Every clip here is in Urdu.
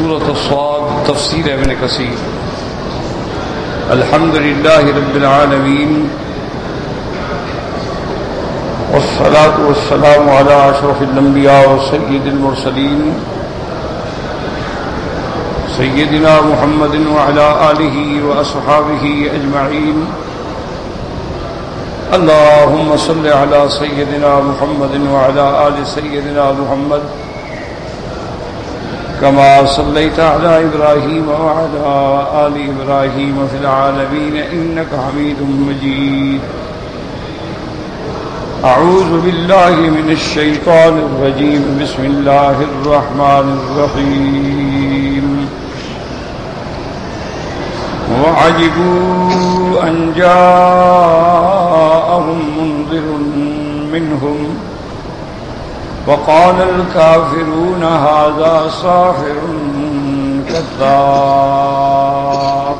سورة الصاد تفسیر ابن کثیر. الحمد للہ رب العالمین والصلاة والسلام على اشرف الانبیاء وسید المرسلین سیدنا محمد وعلى آلہ واصحابہ اجمعین. اللهم صل على سيدنا محمد وعلى آل سيدنا محمد كما صليت على إبراهيم وعلى آل إبراهيم في العالمين إنك حميد مجيد. أعوذ بالله من الشيطان الرجيم. بسم الله الرحمن الرحيم. وعجبوا أن جاءهم منذر منهم وقال الكافرون هذا ساحر كذاب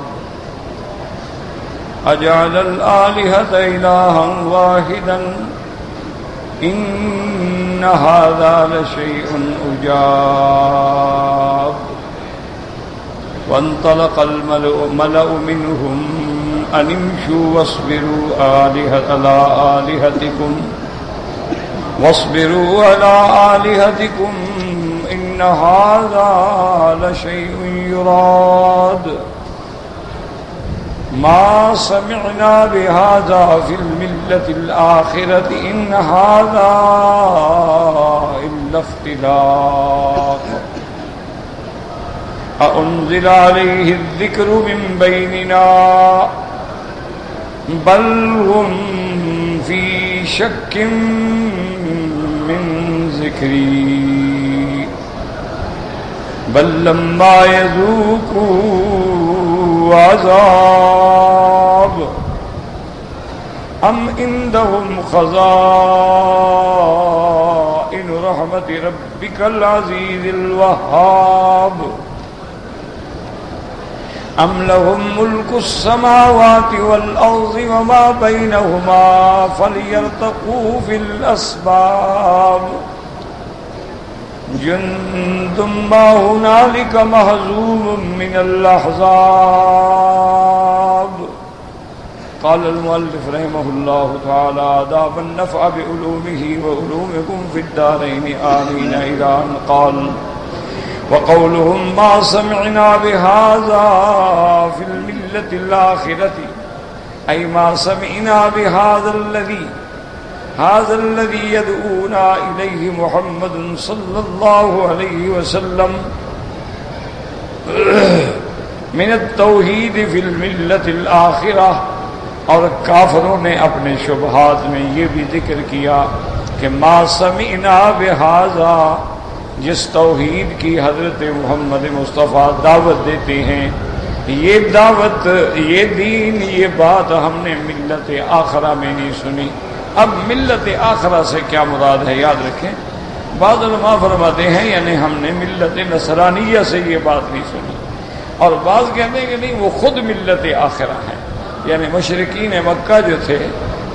أجعل الآلهة إلها واحدا إن هذا لشيء عجاب. وانطلق الملأ منهم أن امشوا واصبروا على آلهتكم إن هذا لشيء يراد ما سمعنا بهذا في الملة الآخرة إن هذا إلا اختلاق أأنزل عليه الذكر من بيننا بل هم في شك من ذكري بل لما يذوقوا عذاب أم عندهم خزائن رحمة ربك العزيز الوهاب أم لهم ملك السماوات والأرض وما بينهما فليرتقوا في الأسباب جند ما هنالك مهزوم من الأحزاب. قال المؤلف رحمه الله تعالى داب النفع بعلومه وعلومكم في الدارين آمين. إلى أن قال وقولهم ما سمعنا بهذا في الملة الآخرة أي ما سمعنا بهذا الذي يدعونا إليه محمد صلى الله عليه وسلم من التوحید فی الملة الآخرہ. اور کافروں نے اپنے شبہات میں یہ بھی ذکر کیا کہ ما سمعنا بهذا جس توحید کی حضرت محمد مصطفیٰ دعوت دیتے ہیں یہ دعوت یہ دین یہ بات ہم نے ملت آخرہ میں نہیں سنی. اب ملت آخرہ سے کیا مراد ہے یاد رکھیں. بعض علماء فرماتے ہیں یعنی ہم نے ملت نصرانیہ سے یہ بات نہیں سنی اور بعض کہتے ہیں کہ نہیں وہ خود ملت آخرہ ہیں یعنی مشرکین مکہ جو تھے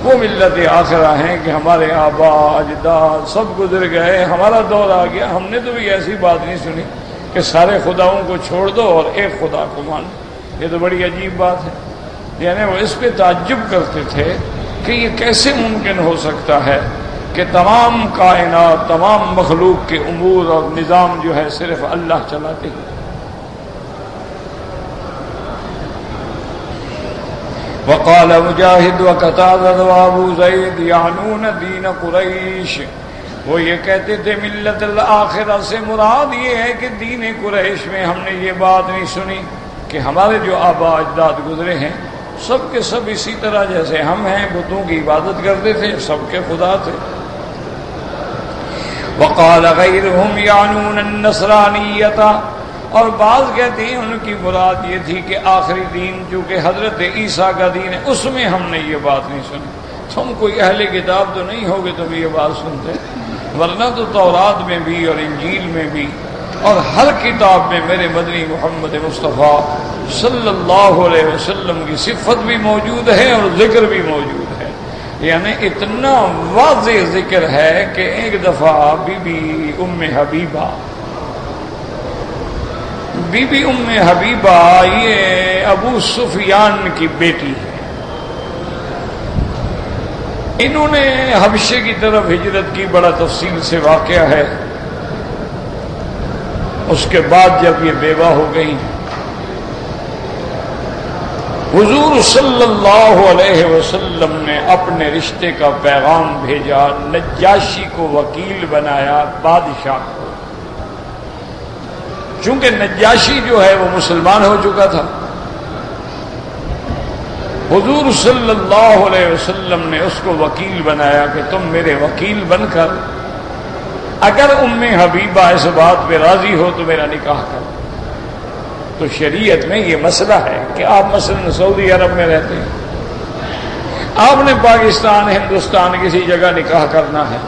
وہ ملت آخرہ ہیں کہ ہمارے آبا اجداد سب گزر گئے ہمارا دور آ گیا ہم نے تو بھی ایسی بات نہیں سنی کہ سارے خداؤں کو چھوڑ دو اور ایک خدا کو مانو. یہ تو بڑی عجیب بات ہے. یعنی وہ اس پہ تعجب کرتے تھے کہ یہ کیسے ممکن ہو سکتا ہے کہ تمام کائنات تمام مخلوق کے امور اور نظام جو ہے صرف اللہ چلاتے ہیں. وقال مجاہد وقتادہ وابو زید یعنون دین قریش. وہ یہ کہتے تھے ملت الآخرہ سے مراد یہ ہے کہ دین قریش میں ہم نے یہ بات نہیں سنی کہ ہمارے جو آبا اجداد گزرے ہیں سب کے سب اسی طرح جیسے ہم ہیں بتوں کی عبادت کرتے تھے سب کے خدا تھے. وقال غیرہم یعنون النصرانیۃ. اور بعض کہتے ہیں ان کی مراد یہ تھی کہ آخری دین جو کہ حضرت عیسیٰ کا دین ہے اس میں ہم نے یہ بات نہیں سنی. تم کوئی اہل کتاب تو نہیں ہوگے تم یہ بات سنتے ورنہ تو تورات میں بھی اور انجیل میں بھی اور ہر کتاب میں میرے مدنی محمد مصطفیٰ صلی اللہ علیہ وسلم کی صفت بھی موجود ہے اور ذکر بھی موجود ہے. یعنی اتنا واضح ذکر ہے کہ ایک دفعہ بی بی ام حبیبہ بی بی ام حبیبہ یہ ابو سفیان کی بیٹی ہے. انہوں نے حبشے کی طرف ہجرت کی، بڑا تفصیل سے واقعہ ہے. اس کے بعد جب یہ بیوہ ہو گئی، حضور صلی اللہ علیہ وسلم نے اپنے رشتے کا پیغام بھیجا، نجاشی کو وکیل بنایا بادشاہ کو. چونکہ نجاشی جو ہے وہ مسلمان ہو چکا تھا، حضور صلی اللہ علیہ وسلم نے اس کو وکیل بنایا کہ تم میرے وکیل بن کر اگر ام حبیبہ اس بات پہ راضی ہو تو میرا نکاح کر. تو شریعت میں یہ مسئلہ ہے کہ آپ مثلا سعودی عرب میں رہتے ہیں، آپ نے پاکستان ہندوستان کسی جگہ نکاح کرنا ہے،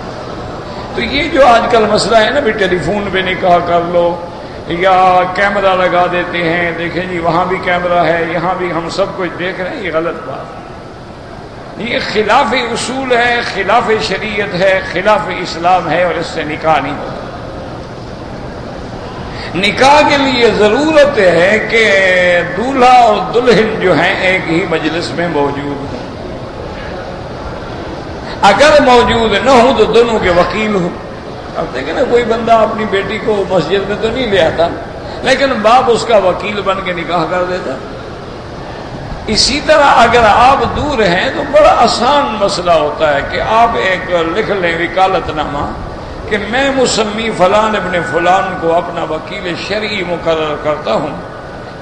تو یہ جو آج کل مسئلہ ہے نا بھی ٹیلی فون پہ نکاح کر لو یا کیمرہ لگا دیتے ہیں، دیکھیں جی وہاں بھی کیمرہ ہے یہاں بھی ہم سب کچھ دیکھ رہے ہیں، یہ غلط بات ہے. یہ خلاف اصول ہے، خلاف شریعت ہے، خلاف اسلام ہے، اور اس سے نکاح نہیں ہوتا. نکاح کے لیے ضرورت ہے کہ دولہا اور دلہن جو ہیں ایک ہی مجلس میں موجود ہوں. اگر موجود نہ ہو تو دونوں کے وکیل ہوں. اب دیکھیں نا کوئی بندہ اپنی بیٹی کو مسجد میں تو نہیں لے آتا، لیکن باپ اس کا وکیل بن کے نکاح کر دیتا. اسی طرح اگر آپ دور ہیں تو بڑا آسان مسئلہ ہوتا ہے کہ آپ ایک لکھ لیں وکالت نامہ کہ میں مسمی فلان ابن فلان کو اپنا وکیل شرعی مقرر کرتا ہوں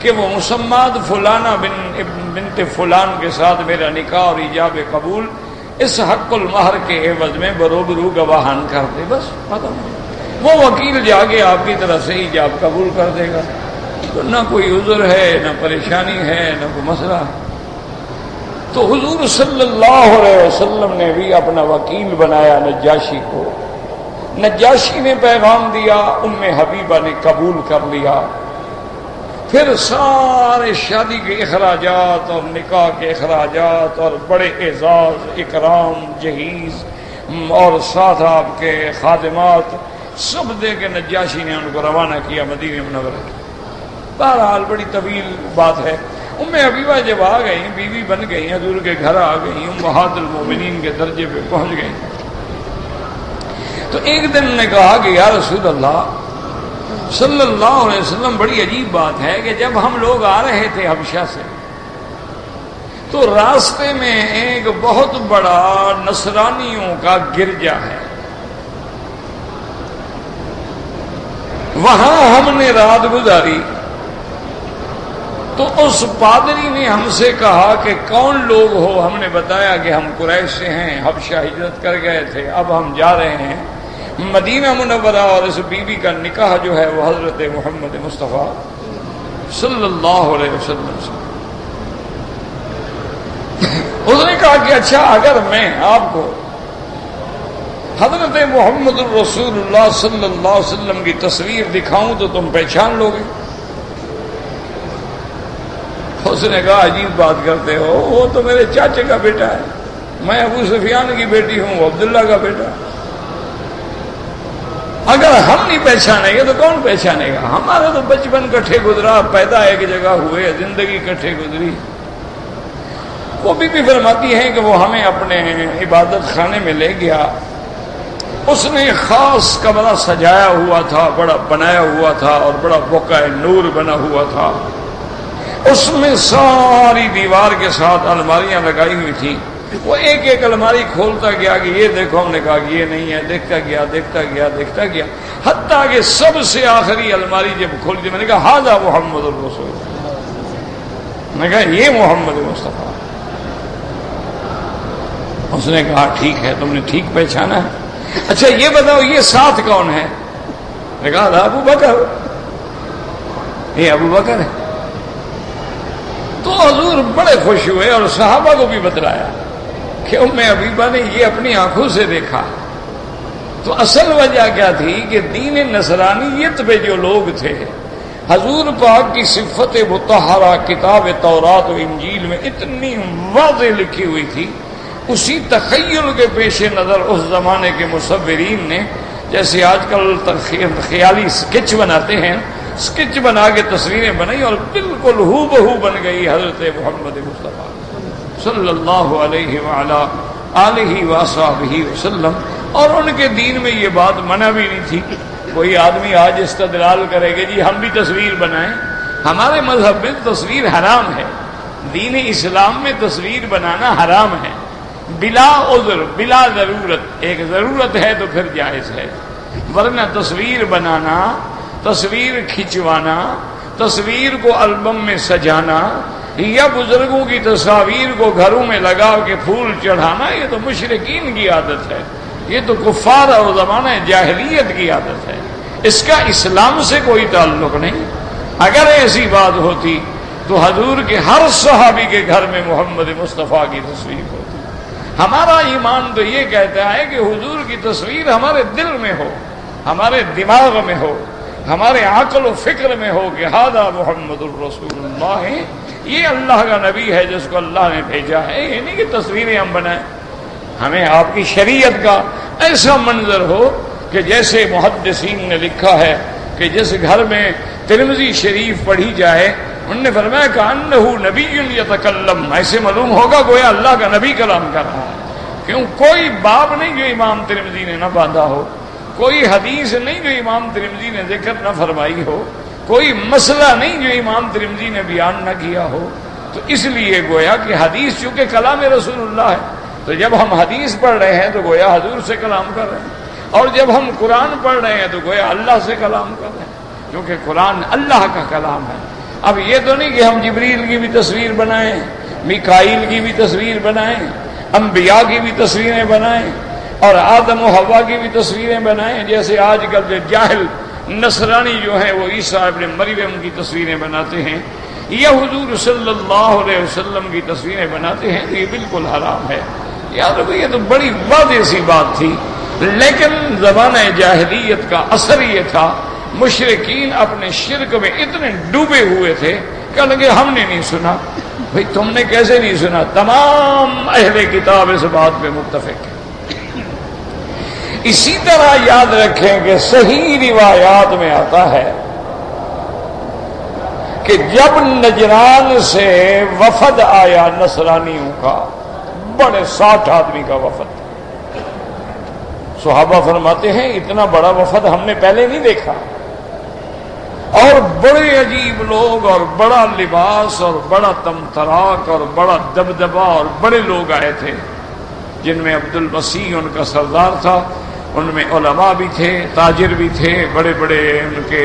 کہ وہ مسمات فلانہ بنت فلان کے ساتھ میرا نکاح اور ایجاب قبول اس حق المہر کے عوض میں بروبرو گواہان کر دے. بس ختم. وہ وکیل جا کے آپ کی طرف سے ایجاب قبول کر دے گا. تو نہ کوئی عذر ہے، نہ پریشانی ہے، نہ کوئی مسئلہ. تو حضور صلی اللہ علیہ وسلم نے بھی اپنا وکیل بنایا نجاشی کو. نجاشی نے پیغام دیا، ام حبیبہ نے قبول کر لیا. پھر سارے شادی کے اخراجات اور نکاح کے اخراجات اور بڑے اعزاز اکرام جہیز اور ساتھ آپ کے خادمات سب دے کے نجاشی نے ان کو روانہ کیا مدینہ منورہ. بہرحال بڑی طویل بات ہے. ام حبیبہ جب آ گئیں، بیوی بن گئی، حضور کے گھر آ گئیں، امہات المومنین کے درجے پہ پہنچ گئیں. تو ایک دن نے کہا کہ یا رسول اللہ صلی اللہ علیہ وسلم، بڑی عجیب بات ہے کہ جب ہم لوگ آ رہے تھے حبشہ سے تو راستے میں ایک بہت بڑا نصرانیوں کا گرجا ہے، وہاں ہم نے رات گزاری. تو اس پادری نے ہم سے کہا کہ کون لوگ ہو؟ ہم نے بتایا کہ ہم قریش سے ہیں، حبشہ ہجرت کر گئے تھے، اب ہم جا رہے ہیں مدینہ منورہ، اور اس بیوی کا نکاح جو ہے وہ حضرت محمد مصطفیٰ صلی اللہ علیہ وسلم سے. اس نے کہا کہ اچھا اگر میں آپ کو حضرت محمد الرسول اللہ صلی اللہ علیہ وسلم کی تصویر دکھاؤں تو تم پہچان لو گے؟ اس نے کہا عجیب بات کرتے ہو، وہ تو میرے چاچے کا بیٹا ہے، میں ابو سفیان کی بیٹی ہوں، وہ عبداللہ کا بیٹا. اگر ہم نہیں پہچانیں گے تو کون پہچانے گا؟ ہمارا تو بچپن کٹھے گزرا، پیدا ایک جگہ ہوئے، زندگی کٹھے گزری. وہ بھی فرماتی ہیں کہ وہ ہمیں اپنے عبادت خانے میں لے گیا. اس نے خاص کمرہ سجایا ہوا تھا، بڑا بنایا ہوا تھا اور بڑا بقعہ نور بنا ہوا تھا. اس میں ساری دیوار کے ساتھ الماریاں لگائی ہوئی تھیں. وہ ایک ایک الماری کھولتا گیا کہ یہ دیکھو، ہم نے کہا کہ یہ نہیں ہے، دیکھتا گیا دیکھتا گیا دیکھتا گیا، حتیٰ کہ سب سے آخری الماری جب کھول دی میں نے کہا ہذا محمد الرسول، میں نے کہا یہ محمد مصطفیٰ. اس نے کہا ٹھیک ہے، تم نے ٹھیک پہچانا ہے. اچھا یہ بتاؤ یہ ساتھ کون ہے؟ میں نے کہا ابو بکر، یہ ابو بکر ہے. تو حضور بڑے خوش ہوئے اور صحابہ کو بھی بتلایا کہ ام حبیبہ نے یہ اپنی آنکھوں سے دیکھا. تو اصل وجہ کیا تھی کہ دین نصرانیت پہ جو لوگ تھے، حضور پاک کی صفت مطہرہ کتاب تورات و انجیل میں اتنی واضح لکھی ہوئی تھی، اسی تخیل کے پیش نظر اس زمانے کے مصورین نے، جیسے آج کل خیالی سکیچ بناتے ہیں، اسکیچ بنا کے تصویریں بنائی اور بالکل ہو بہو بن گئی حضرت محمد مصطفیٰ صلی اللہ علیہ وعلا آلہ وصحبہ وسلم. اور ان کے دین میں یہ بات منع بھی نہیں تھی. کوئی آدمی آج استدلال کرے گا جی ہم بھی تصویر بنائیں. ہمارے مذہب میں تصویر حرام ہے. دین اسلام میں تصویر بنانا حرام ہے بلا عذر بلا ضرورت. ایک ضرورت ہے تو پھر جائز ہے، ورنہ تصویر بنانا، تصویر کھنچوانا، تصویر کو البم میں سجانا یا بزرگوں کی تصاویر کو گھروں میں لگا کے پھول چڑھانا، یہ تو مشرکین کی عادت ہے، یہ تو کفار اور زمانہ جاہلیت کی عادت ہے. اس کا اسلام سے کوئی تعلق نہیں. اگر ایسی بات ہوتی تو حضور کے ہر صحابی کے گھر میں محمد مصطفیٰ کی تصویر ہوتی. ہمارا ایمان تو یہ کہتا ہے کہ حضور کی تصویر ہمارے دل میں ہو، ہمارے دماغ میں ہو، ہمارے عقل و فکر میں ہو کہ ھذا محمد الرسول اللہ، یہ اللہ کا نبی ہے جس کو اللہ نے بھیجا ہے. یہ نہیں کہ تصویریں ہم بنائیں. ہمیں آپ کی شریعت کا ایسا منظر ہو کہ جیسے محدثین نے لکھا ہے کہ جس گھر میں ترمذی شریف پڑھی جائے، انہوں نے فرمایا کہ انہ نبی یتکلم، ایسے معلوم ہوگا گویا اللہ کا نبی کلام کر رہا ہے. کیوں؟ کوئی باب نہیں جو امام ترمذی نے نہ باندھا ہو، کوئی حدیث نہیں جو امام ترمذی نے ذکر نہ فرمائی ہو، کوئی مسئلہ نہیں جو امام ترمذی نے بیان نہ کیا ہو. تو اس لیے گویا کہ حدیث چونکہ کلام رسول اللہ ہے، تو جب ہم حدیث پڑھ رہے ہیں تو گویا حضور سے کلام کر رہے ہیں، اور جب ہم قرآن پڑھ رہے ہیں تو گویا اللہ سے کلام کر رہے ہیں، کیونکہ قرآن اللہ کا کلام ہے. اب یہ تو نہیں کہ ہم جبریل کی بھی تصویر بنائیں، میکائیل کی بھی تصویر بنائیں، انبیاء کی بھی تصویریں بنائیں، اور آدم و حوا کی بھی تصویریں بنائیں، جیسے آج کل جو جاہل نصرانی جو ہیں وہ عیسیٰ ابن مریم کی تصویریں بناتے ہیں یا حضور صلی اللہ علیہ وسلم کی تصویریں بناتے ہیں. تو یہ بالکل حرام ہے. یاد رکھو یہ تو بڑی واضح سی بات تھی، لیکن زمانہ جاہلیت کا اثر یہ تھا، مشرکین اپنے شرک میں اتنے ڈوبے ہوئے تھے کہ لگے ہم نے نہیں سنا. بھئی تم نے کیسے نہیں سنا؟ تمام اہل کتاب اس بات پہ متفق ہیں. اسی طرح یاد رکھیں کہ صحیح روایات میں آتا ہے کہ جب نجران سے وفد آیا نصرانیوں کا، بڑے 60 آدمی کا وفد، صحابہ فرماتے ہیں اتنا بڑا وفد ہم نے پہلے نہیں دیکھا، اور بڑے عجیب لوگ اور بڑا لباس اور بڑا تمتراک اور بڑا دبدبا اور بڑے لوگ آئے تھے، جن میں عبد المسیح ان کا سردار تھا، ان میں علماء بھی تھے، تاجر بھی تھے، بڑے بڑے ان کے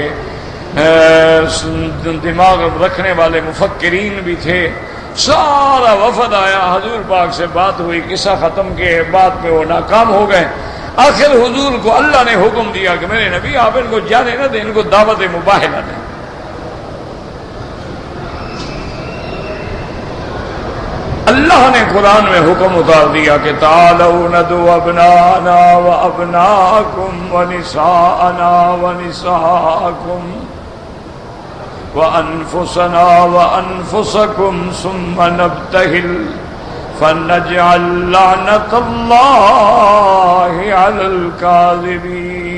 دماغ رکھنے والے مفکرین بھی تھے. سارا وفد آیا، حضور پاک سے بات ہوئی، قصہ ختم کے بعد میں وہ ناکام ہو گئے. آخر حضور کو اللہ نے حکم دیا کہ میرے نبی آپ ان کو جانے نہ دیں، ان کو دعوت مباہلہ دیں. اللہ نے قرآن میں حکم اتار دیا کہ تعالوا ندعو ابناءنا وابناءکم ونساءنا ونساءکم وانفسنا وانفسکم ثم نبتہل فنجعل لعنت اللہ علی الکاذبین.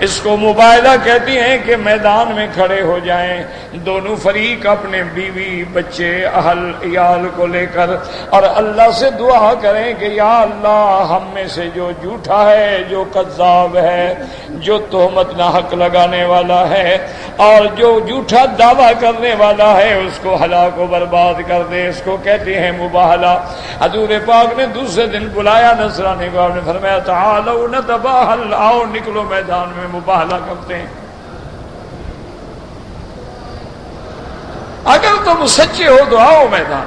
اس کو مباہلہ کہتی ہیں کہ میدان میں کھڑے ہو جائیں دونوں فریق اپنے بیوی بچے اہل عیال کو لے کر، اور اللہ سے دعا کریں کہ یا اللہ ہم میں سے جو جھوٹا ہے، جو کذاب ہے، جو تہمت ناحق لگانے والا ہے اور جو جھوٹا دعویٰ کرنے والا ہے، اس کو ہلاک و برباد کر دے. اس کو کہتے ہیں مباہلہ. حضور پاک نے دوسرے دن بلایا نصرانی کو، آپ نے فرمایا تعالوا نتباہل، آؤ نکلو میدان میں مباہلہ کرتے ہیں. اگر تم سچے ہو تو آؤ میدان.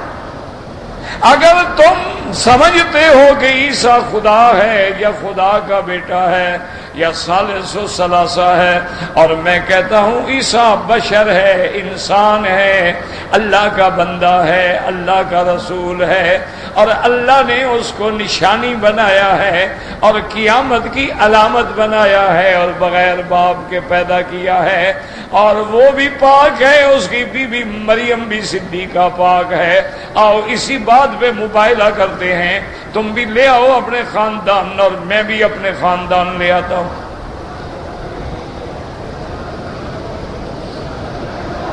اگر تم سمجھتے ہو کہ عیسیٰ خدا ہے یا خدا کا بیٹا ہے یا ثالث و ثلاثہ ہے، اور میں کہتا ہوں عیسیٰ بشر ہے، انسان ہے، اللہ کا بندہ ہے، اللہ کا رسول ہے، اور اللہ نے اس کو نشانی بنایا ہے اور قیامت کی علامت بنایا ہے اور بغیر باپ کے پیدا کیا ہے، اور وہ بھی پاک ہے، اس کی بیوی مریم بھی صدیقہ پاک ہے. آؤ اسی بات پہ مباہلہ کرتے ہیں. تم بھی لے آؤ اپنے خاندان اور میں بھی اپنے خاندان لے آتا ہوں.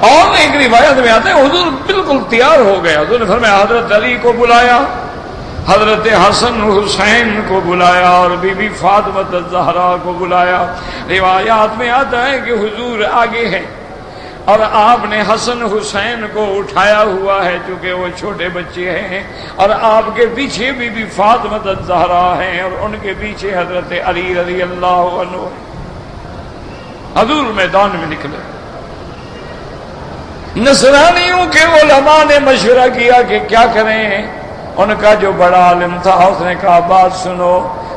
اور ایک روایت میں آتا ہے حضور بالکل تیار ہو گئے. حضور نے فرمایا حضرت علی کو بلایا، حضرت حسن حسین کو بلایا اور بی بی فاطمہ الزہرا کو بلایا. روایات میں آتا ہے کہ حضور آگے ہیں اور آپ نے حسن حسین کو اٹھایا ہوا ہے چونکہ وہ چھوٹے بچے ہیں، اور آپ کے پیچھے بی بی فاطمہ الزہرا ہیں اور ان کے پیچھے حضرت علی رضی اللہ عنہ. حضور میدان میں نکلے. نصرانیوں کے علماء نے مشورہ کیا کہ کیا کریں. ان کا جو بڑا عالم تھا اس نے کہا بات سنو،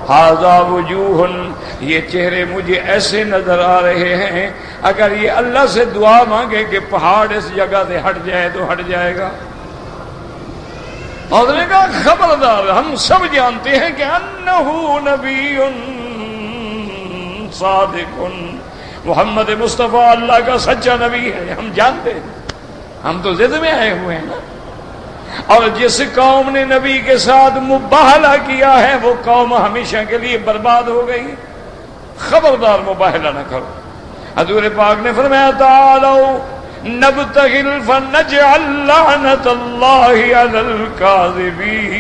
ھذا وجوہ، یہ چہرے مجھے ایسے نظر آ رہے ہیں اگر یہ اللہ سے دعا مانگے کہ پہاڑ اس جگہ سے ہٹ جائے تو ہٹ جائے گا. اور نے کہا خبردار، ہم سب جانتے ہیں کہ انہ نبی صادق، محمد مصطفیٰ اللہ کا سچا نبی ہے، ہم جانتے ہیں، ہم تو ضد میں آئے ہوئے ہیں نا. اور جس قوم نے نبی کے ساتھ مباہلہ کیا ہے وہ قوم ہمیشہ کے لیے برباد ہو گئی. خبردار مباہلہ نہ کرو. حضور پاک نے فرمایا تعالوا نبتہل فنجعل لعنت اللہ علی الکاذبین.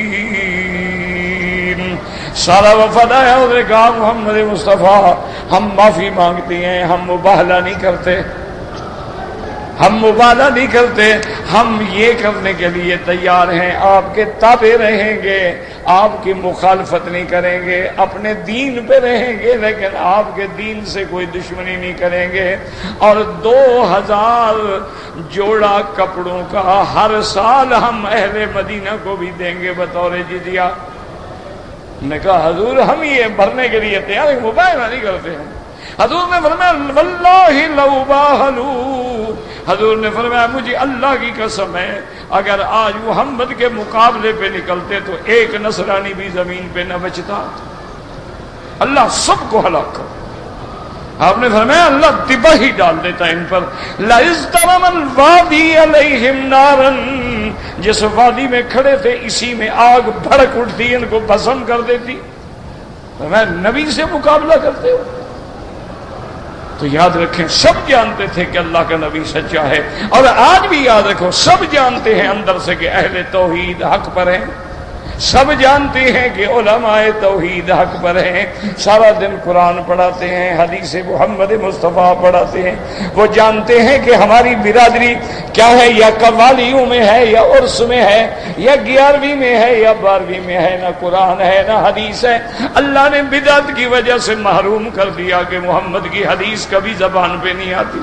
سارا وفد آیا، اس نے کہا محمد مصطفیٰ ہم معافی مانگتے ہیں، ہم مباہلہ نہیں کرتے، ہم مبالغہ نہیں کرتے، ہم یہ کرنے کے لیے تیار ہیں، آپ کے تابع رہیں گے، آپ کی مخالفت نہیں کریں گے، اپنے دین پہ رہیں گے لیکن آپ کے دین سے کوئی دشمنی نہیں کریں گے. اور 2000 جوڑا کپڑوں کا ہر سال ہم اہل مدینہ کو بھی دیں گے بطور جزیہ. نے کہا حضور ہم یہ بھرنے کے لیے تیار ہیں، مباہلہ نہیں کرتے ہیں. حضور نے فرمایا واللہ لو باہلوا، حضور نے فرمایا مجھے اللہ کی قسم ہے اگر آج محمد کے مقابلے پہ نکلتے تو ایک نصرانی بھی زمین پہ نہ بچتا، اللہ سب کو ہلاک کر. آپ نے فرمایا اللہ تباہی ڈال دیتا ان پر. لَإِسْتَرَمَ الْوَادِي عَلَيْهِمْ نَارًا، جس وادی میں کھڑے تھے اسی میں آگ بھڑک اٹھتی، ان کو بھسم کر دیتی. میں نبی سے مقابلہ کرتے ہو. تو یاد رکھیں سب جانتے تھے کہ اللہ کا نبی سچا ہے، اور آج بھی یاد رکھو سب جانتے ہیں اندر سے کہ اہل توحید حق پر ہیں، سب جانتے ہیں کہ علماء توحید حق پر ہیں. سارا دن قرآن پڑھاتے ہیں، حدیث محمد مصطفیٰ پڑھاتے ہیں. وہ جانتے ہیں کہ ہماری برادری کیا ہے، یا قوالیوں میں ہے یا عرس میں ہے یا 11ویں میں ہے یا 12ویں میں ہے، نہ قرآن ہے نہ حدیث ہے. اللہ نے بدعت کی وجہ سے محروم کر دیا کہ محمد کی حدیث کبھی زبان پہ نہیں آتی.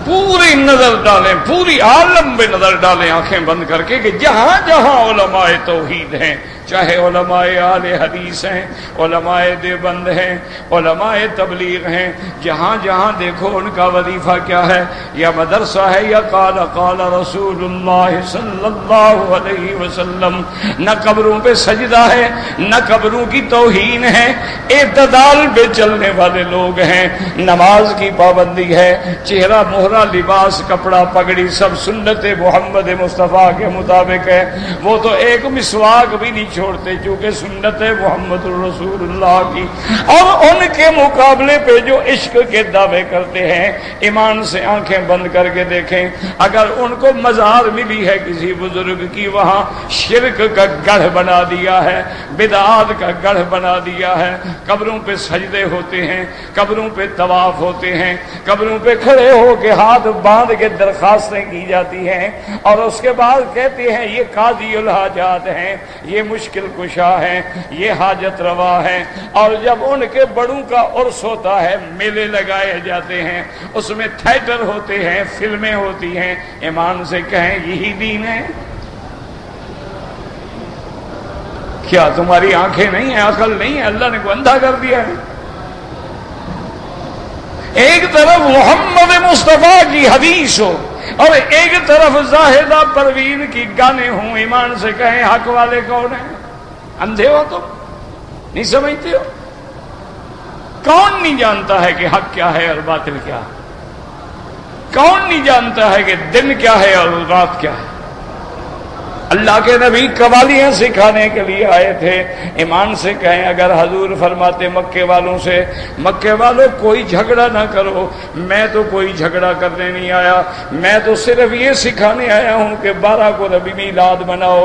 پوری نظر ڈالیں، پوری عالم پہ نظر ڈالیں آنکھیں بند کر کے کہ جہاں جہاں علماء توحید ہیں، چاہے علماء اہل حدیث ہیں، علماء دیوبند ہیں، علماء تبلیغ ہیں، جہاں جہاں دیکھو ان کا وظیفہ کیا ہے، یا مدرسہ ہے یا قال قال رسول اللہ صلی اللہ علیہ وسلم. نہ قبروں پہ سجدہ ہے، نہ قبروں کی توہین ہے، اعتدال پہ چلنے والے لوگ ہیں. نماز کی پابندی ہے، چہرہ مہرہ لباس کپڑا پگڑی سب سنت محمد مصطفیٰ کے مطابق ہے. وہ تو ایک مسواک بھی نہیں چھوڑتے چونکہ سنت ہے محمد الرسول اللہ کی. اور ان کے مقابلے پہ جو عشق کے دعوے کرتے ہیں، ایمان سے آنکھیں بند کر کے دیکھیں، اگر ان کو مزار ملی ہے کسی بزرگ کی، وہاں شرک کا گڑھ بنا دیا ہے، بدعات کا گڑھ بنا دیا ہے. قبروں پہ سجدے ہوتے ہیں، قبروں پہ طواف ہوتے ہیں، قبروں پہ کھڑے ہو کے ہاتھ باندھ کے درخواستیں کی جاتی ہیں، اور اس کے بعد کہتے ہیں یہ قاضی الحاجات ہیں، یہ مشکل کشا ہیں، یہ حاجت روا ہیں. اور جب ان کے بڑوں کا عرس ہوتا ہے، میلے لگائے جاتے ہیں، اس میں تھیٹر ہوتے ہیں، فلمیں ہوتی ہیں. ایمان سے کہیں یہی دین ہے؟ کیا تمہاری آنکھیں نہیں ہیں، عقل نہیں ہے، اللہ نے کو اندھا کر دیا ہے؟ ایک طرف محمد مصطفیٰ کی حدیث ہو اور ایک طرف زاہدہ پروین کی گانے ہوں. ایمان سے کہیں حق والے کون ہیں؟ اندھے ہو تم؟ نہیں سمجھتے ہو؟ کون نہیں جانتا ہے کہ حق کیا ہے اور باطل کیا ہے؟ کون نہیں جانتا ہے کہ دن کیا ہے اور رات کیا ہے؟ اللہ کے نبی قوالیاں سکھانے کے لیے آئے تھے. ایمان سے کہیں اگر حضور فرماتے مکے والوں سے مکے والوں کوئی جھگڑا نہ کرو، میں تو کوئی جھگڑا کرنے نہیں آیا، میں تو صرف یہ سکھانے آیا ہوں کہ 12 کو ربیع میلاد مناؤ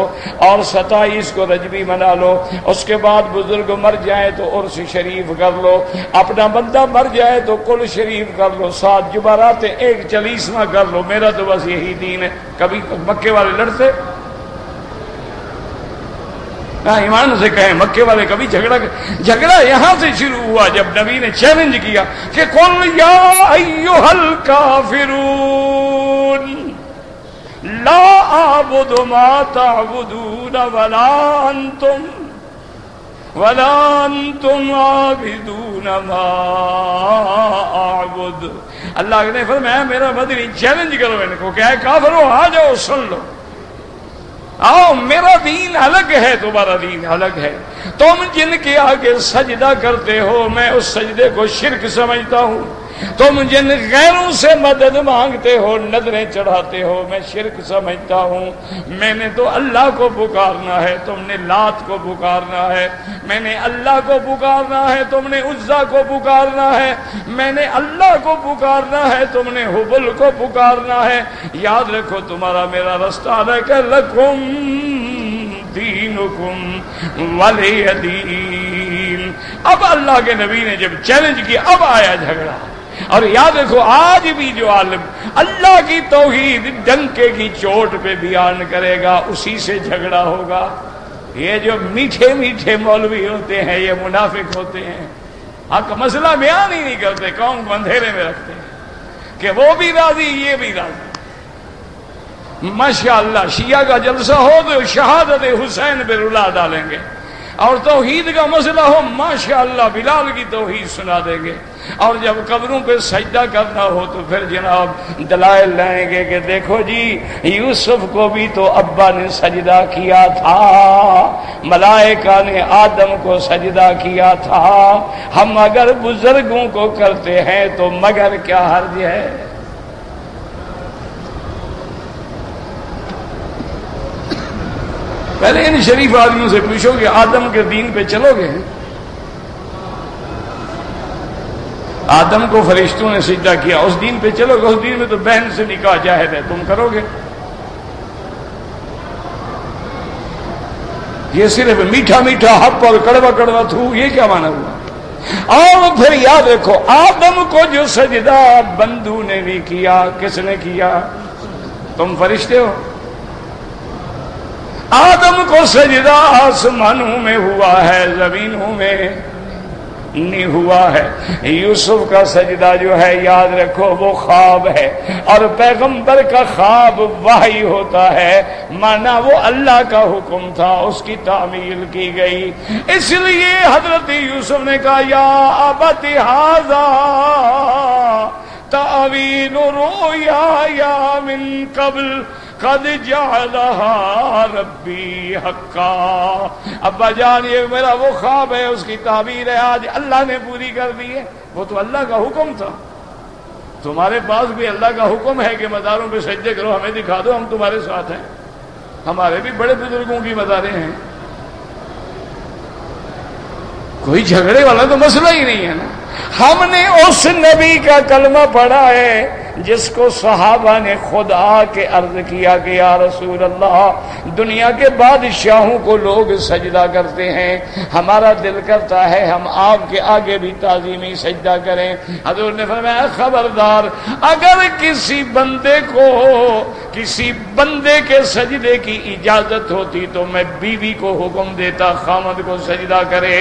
اور 27 کو رجبی منا لو، اس کے بعد بزرگ مر جائیں تو عرس شریف کر لو، اپنا بندہ مر جائے تو کل شریف کر لو، 7 جمعرات 1 چالیسواں کر لو، میرا تو بس یہی دین ہے. کبھی مکے والے لڑتے؟ ایمان سے کہیں مکے والے کبھی جھگڑا یہاں سے شروع ہوا جب نبی نے چیلنج کیا کہ قل یا ایھا الکافرون لا اعبد ما تعبدون ولا انتم عابدون ما اعبد. اللہ نے فرمایا میرا مدنی چیلنج کرو ان کو کہ اے کافرو آ جاؤ سن لو، آؤ میرا دین الگ ہے تمہارا دین الگ ہے. تم جن کے آگے سجدہ کرتے ہو میں اس سجدے کو شرک سمجھتا ہوں، تم جن غیروں سے مدد مانگتے ہو نظریں چڑھاتے ہو میں شرک سمجھتا ہوں. میں نے تو اللہ کو پکارنا ہے، تم نے لات کو پکارنا ہے، میں نے اللہ کو پکارنا ہے، تم نے عزا کو پکارنا ہے، میں نے اللہ کو پکارنا ہے، تم نے حبل کو پکارنا ہے. یاد رکھو تمہارا میرا رستہ الگ ہے. لکم دینکم ولی دین. اب اللہ کے نبی نے جب چیلنج کیا اب آیا جھگڑا. اور یاد رکھو آج بھی جو عالم اللہ کی توحید ڈنکے کی چوٹ پہ بیان کرے گا اسی سے جھگڑا ہوگا. یہ جو میٹھے میٹھے مولوی ہوتے ہیں یہ منافق ہوتے ہیں، حق مسئلہ بیان ہی نہیں کرتے، قوم کو اندھیرے میں رکھتے ہیں کہ وہ بھی راضی یہ بھی راضی. ماشاءاللہ شیعہ کا جلسہ ہو تو شہادت حسین پہ رلا ڈالیں گے، اور توحید کا مسئلہ ہو ماشاءاللہ بلال کی توحید سنا دیں گے، اور جب قبروں پہ سجدہ کرنا ہو تو پھر جناب دلائل لائیں گے کہ دیکھو جی یوسف کو بھی تو ابا نے سجدہ کیا تھا، ملائکہ نے آدم کو سجدہ کیا تھا، ہم اگر بزرگوں کو کرتے ہیں تو مگر کیا حرج ہے. پہلے ان شریف آدمیوں سے پوچھو کہ آدم کے دین پہ چلو گے؟ آدم کو فرشتوں نے سجدہ کیا، اس دین پہ چلو گے؟ اس دین میں تو بہن سے نکاح جائز ہے، تم کرو گے؟ یہ صرف میٹھا میٹھا ہپ اور کڑوا کڑوا تھو، یہ کیا مانا ہوا؟ اور پھر یاد رکھو آدم کو جو سجدہ بندو نے بھی کیا، کس نے کیا؟ تم فرشتے ہو. آدم کو سجدہ آسمانوں میں ہوا ہے، زمینوں میں نہیں ہوا ہے. یوسف کا سجدہ جو ہے یاد رکھو وہ خواب ہے، اور پیغمبر کا خواب وحی ہوتا ہے، مانا وہ اللہ کا حکم تھا، اس کی تعمیل کی گئی. اس لیے حضرت یوسف نے کہا یا ابت ھذا تأویل رؤیایا من قبل قد جعلها ربی حقا. ابا جان یہ میرا وہ خواب ہے، اس کی تعبیر ہے، آج اللہ نے پوری کر دی ہے. وہ تو اللہ کا حکم تھا. تمہارے پاس بھی اللہ کا حکم ہے کہ مزاروں پہ سجدے کرو، ہمیں دکھا دو، ہم تمہارے ساتھ ہیں. ہمارے بھی بڑے بزرگوں کی مزاریں ہیں. کوئی جھگڑے والا تو مسئلہ ہی نہیں ہے نا. ہم نے اس نبی کا کلمہ پڑھا ہے جس کو صحابہ نے خود آ کے عرض کیا کہ یا رسول اللہ دنیا کے بادشاہوں کو لوگ سجدہ کرتے ہیں، ہمارا دل کرتا ہے ہم آپ کے آگے بھی تعظیمی سجدہ کریں. حضور نے فرمایا خبردار، اگر کسی بندے کے سجدے کی اجازت ہوتی تو میں بیوی کو حکم دیتا خامد کو سجدہ کرے،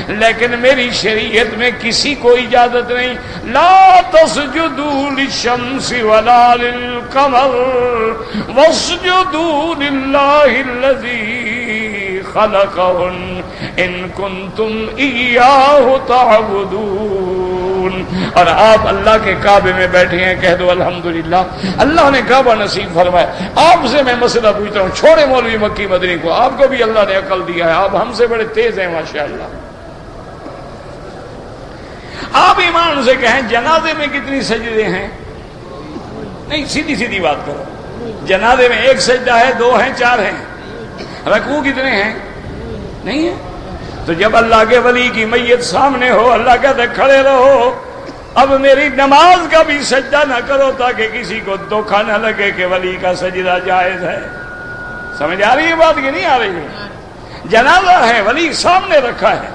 لیکن میری شریعت میں کسی کو اجازت نہیں. لا تسجدوا للشمس ولا للقمر واسجدوا للہ الذی خلقہن ان کنتم ایاہ تعبدون. اور آپ اللہ کے کعبے میں بیٹھے ہیں، کہہ دو الحمدللہ اللہ نے کعبہ نصیب فرمایا. آپ سے میں مسئلہ پوچھتا ہوں، چھوڑے مولوی مکی مدنی کو، آپ کو بھی اللہ نے عقل دیا ہے، آپ ہم سے بڑے تیز ہیں ماشاءاللہ. آپ ایمان سے کہیں جنازے میں کتنی سجدے ہیں؟ نہیں، سیدھی سیدھی بات کرو. جنازے میں 1 سجدہ ہے، 2 ہیں، 4 ہیں؟ رکوع کتنے ہیں؟ نہیں ہے. تو جب اللہ کے ولی کی میت سامنے ہو اللہ کہتے کھڑے رہو، اب میری نماز کا بھی سجدہ نہ کرو تاکہ کسی کو دھوکہ نہ لگے کہ ولی کا سجدہ جائز ہے. سمجھ آ رہی ہے بات کہ نہیں آ رہی ہے؟ جنازہ ہے، ولی سامنے رکھا ہے،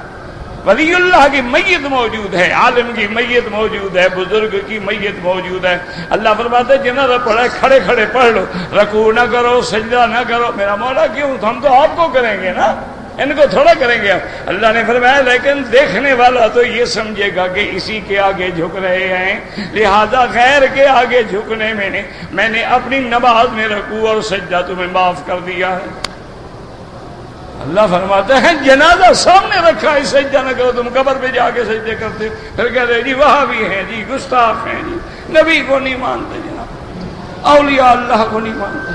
ولی اللہ کی میت موجود ہے، عالم کی میت موجود ہے، بزرگ کی میت موجود ہے. اللہ فرماتے جنازہ پڑھے کھڑے کھڑے پڑھ لو، رکوع نہ کرو، سجدہ نہ کرو. میرا مولا کیوں؟ ہم تو آپ کو کریں گے نا، ان کو تھوڑا کریں گے. اللہ نے فرمایا لیکن دیکھنے والا تو یہ سمجھے گا کہ اسی کے آگے جھک رہے ہیں، لہذا غیر کے آگے جھکنے میں نے اپنی نماز میں رکوع اور سجدہ تمہیں معاف کر دیا ہے. اللہ فرماتا ہے جنازہ سامنے رکھا ہے، سجدہ نہ کرو. تم قبر پہ جا کے سجدے کرتے، پھر کہتے ہیں جی وہاں بھی ہیں جی، گستاخ ہیں جی، نبی کو نہیں مانتے، جناب اولیاء اللہ کو نہیں مانتے،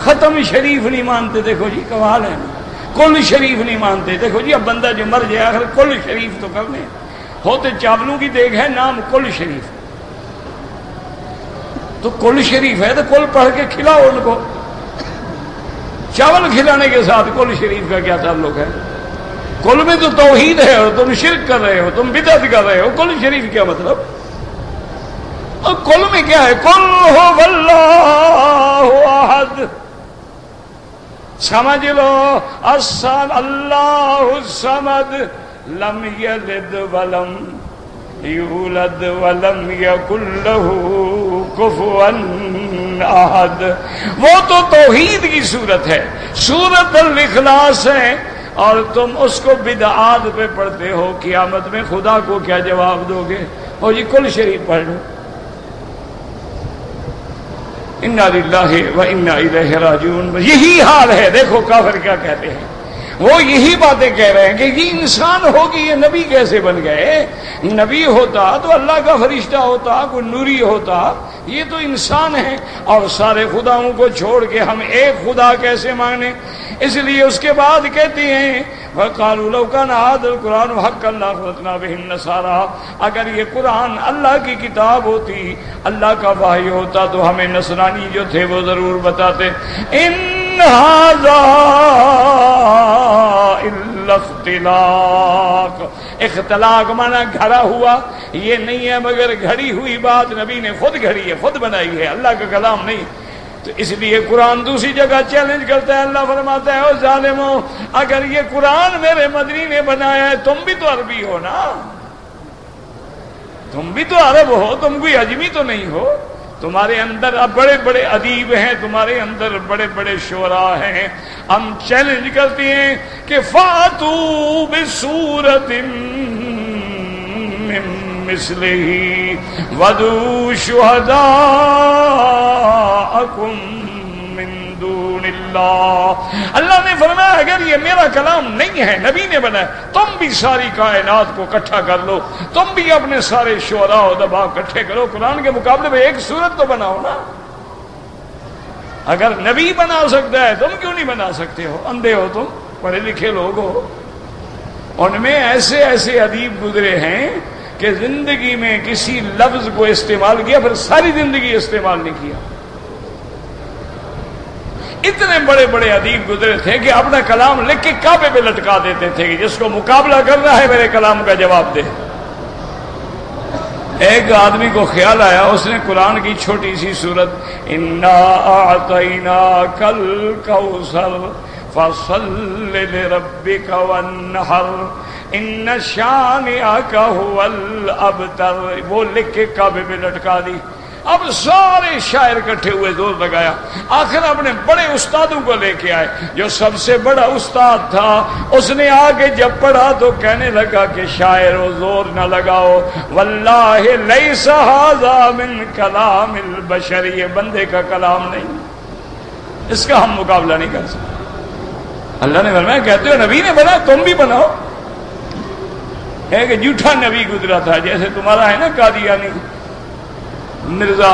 ختم شریف نہیں مانتے. دیکھو جی کمال ہے، کل شریف نہیں مانتے. دیکھو جی اب بندہ جو مر جائے آخر کل شریف تو کرنے ہوتے. چاولوں کی دیکھ ہے، نام کل شریف، تو کل شریف ہے تو کل پڑھ کے کھلاؤ ان کو. چاول کھلانے کے ساتھ کل شریف کا کیا تعلق ہے؟ کل میں تو توحید ہے اور تم شرک کر رہے ہو، تم بدعت کر رہے ہو. کل شریف کیا مطلب؟ اور کل میں کیا ہے؟ کل هو اللہ احد، سمجھ لو اللہ الصمد لم یلد ولم یولد ولم یکن له کفوا احد. وہ تو توحید کی صورت ہے، سورۃ الاخلاص ہے، اور تم اس کو بدعات پہ پڑھتے ہو. قیامت میں خدا کو کیا جواب دو گے؟ اور جی کل شریف پڑھ لو. انا للہ و انا الیہ راجعون. یہی حال ہے. دیکھو کافر کیا کہتے ہیں، وہ یہی باتیں کہہ رہے ہیں کہ یہ انسان ہوگی، یہ نبی کیسے بن گئے؟ نبی ہوتا تو اللہ کا فرشتہ ہوتا، کوئی نوری ہوتا، یہ تو انسان ہے. اور سارے خداؤں کو چھوڑ کے ہم ایک خدا کیسے مانے؟ اس لیے اس کے بعد کہتے ہیں وَقَالُوا لَوْ كَانَ هَذَا الْقُرْآنُ حَقًّا لَأَخْرَجْنَا بِهِ النَّصَارَىٰ. اگر یہ قرآن اللہ کی کتاب ہوتی، اللہ کا وحی ہوتا تو ہمیں نصرانی جو تھے وہ ضرور بتاتے. إِنَّ هَذَا إِلَّا اخْتِلَاقٌ. اختلاق مانا گھڑا ہوا، یہ نہیں ہے مگر گھڑی ہوئی بات. نبی نے خود گھڑی ہے، خود بنائی ہے، اللہ کا کلام نہیں. تو اس لیے قرآن دوسری جگہ چیلنج کرتا ہے. اللہ فرماتا ہے او ظالموں، اگر یہ قرآن میرے مدنی نے بنایا ہے، تم بھی تو عربی ہو نا، تم بھی تو عرب ہو، تم کوئی عجمی تو نہیں ہو. تمہارے اندر اب بڑے بڑے ادیب ہیں، تمہارے اندر بڑے بڑے شعراء ہیں. ہم چیلنج کرتے ہیں کہ فاتو بسورۃ من مثلہ ودعوا شہداءکم من دون اللہ. اللہ نے فرمایا اگر یہ میرا کلام نہیں ہے، نبی نے بنایا، تم بھی ساری کائنات کو اکٹھا کر لو، تم بھی اپنے سارے شعراء و ادباء اکٹھے کرو، قرآن کے مقابلے میں ایک سورت تو بناؤ نا. اگر نبی بنا سکتا ہے تم کیوں نہیں بنا سکتے ہو؟ اندھے ہو تم، پڑھے لکھے لوگ ہو. ان میں ایسے ایسے ادیب گزرے ہیں کہ زندگی میں کسی لفظ کو استعمال کیا پھر ساری زندگی استعمال نہیں کیا. اتنے بڑے بڑے ادیب گزرے تھے کہ اپنا کلام لکھ کے کعبے پہ لٹکا دیتے تھے کہ جس کو مقابلہ کرنا ہے میرے کلام کا جواب دے. ایک آدمی کو خیال آیا، اس نے قرآن کی چھوٹی سی سورت انا اعطیناک الکوثر فصل لربک وانحر ان شانئک هو الابتر، وہ لکھ کے کعبے پہ لٹکا دی. اب سارے شاعر اکٹھے ہوئے، زور لگایا. آخر اپنے بڑے استادوں کو لے کے آئے. جو سب سے بڑا استاد تھا اس نے آگے جب پڑھا تو کہنے لگا کہ شاعرو زور نہ لگاؤ، واللہ لیس ھذا من کلام البشر، یہ بندے کا کلام نہیں، اس کا ہم مقابلہ نہیں کر سکتے. اللہ نے فرمایا کہتے ہو نبی نے بنا، تم بھی بناؤ. ہے کہ جھوٹا نبی گزرا تھا، جیسے تمہارا ہے نا قادیانی مرزا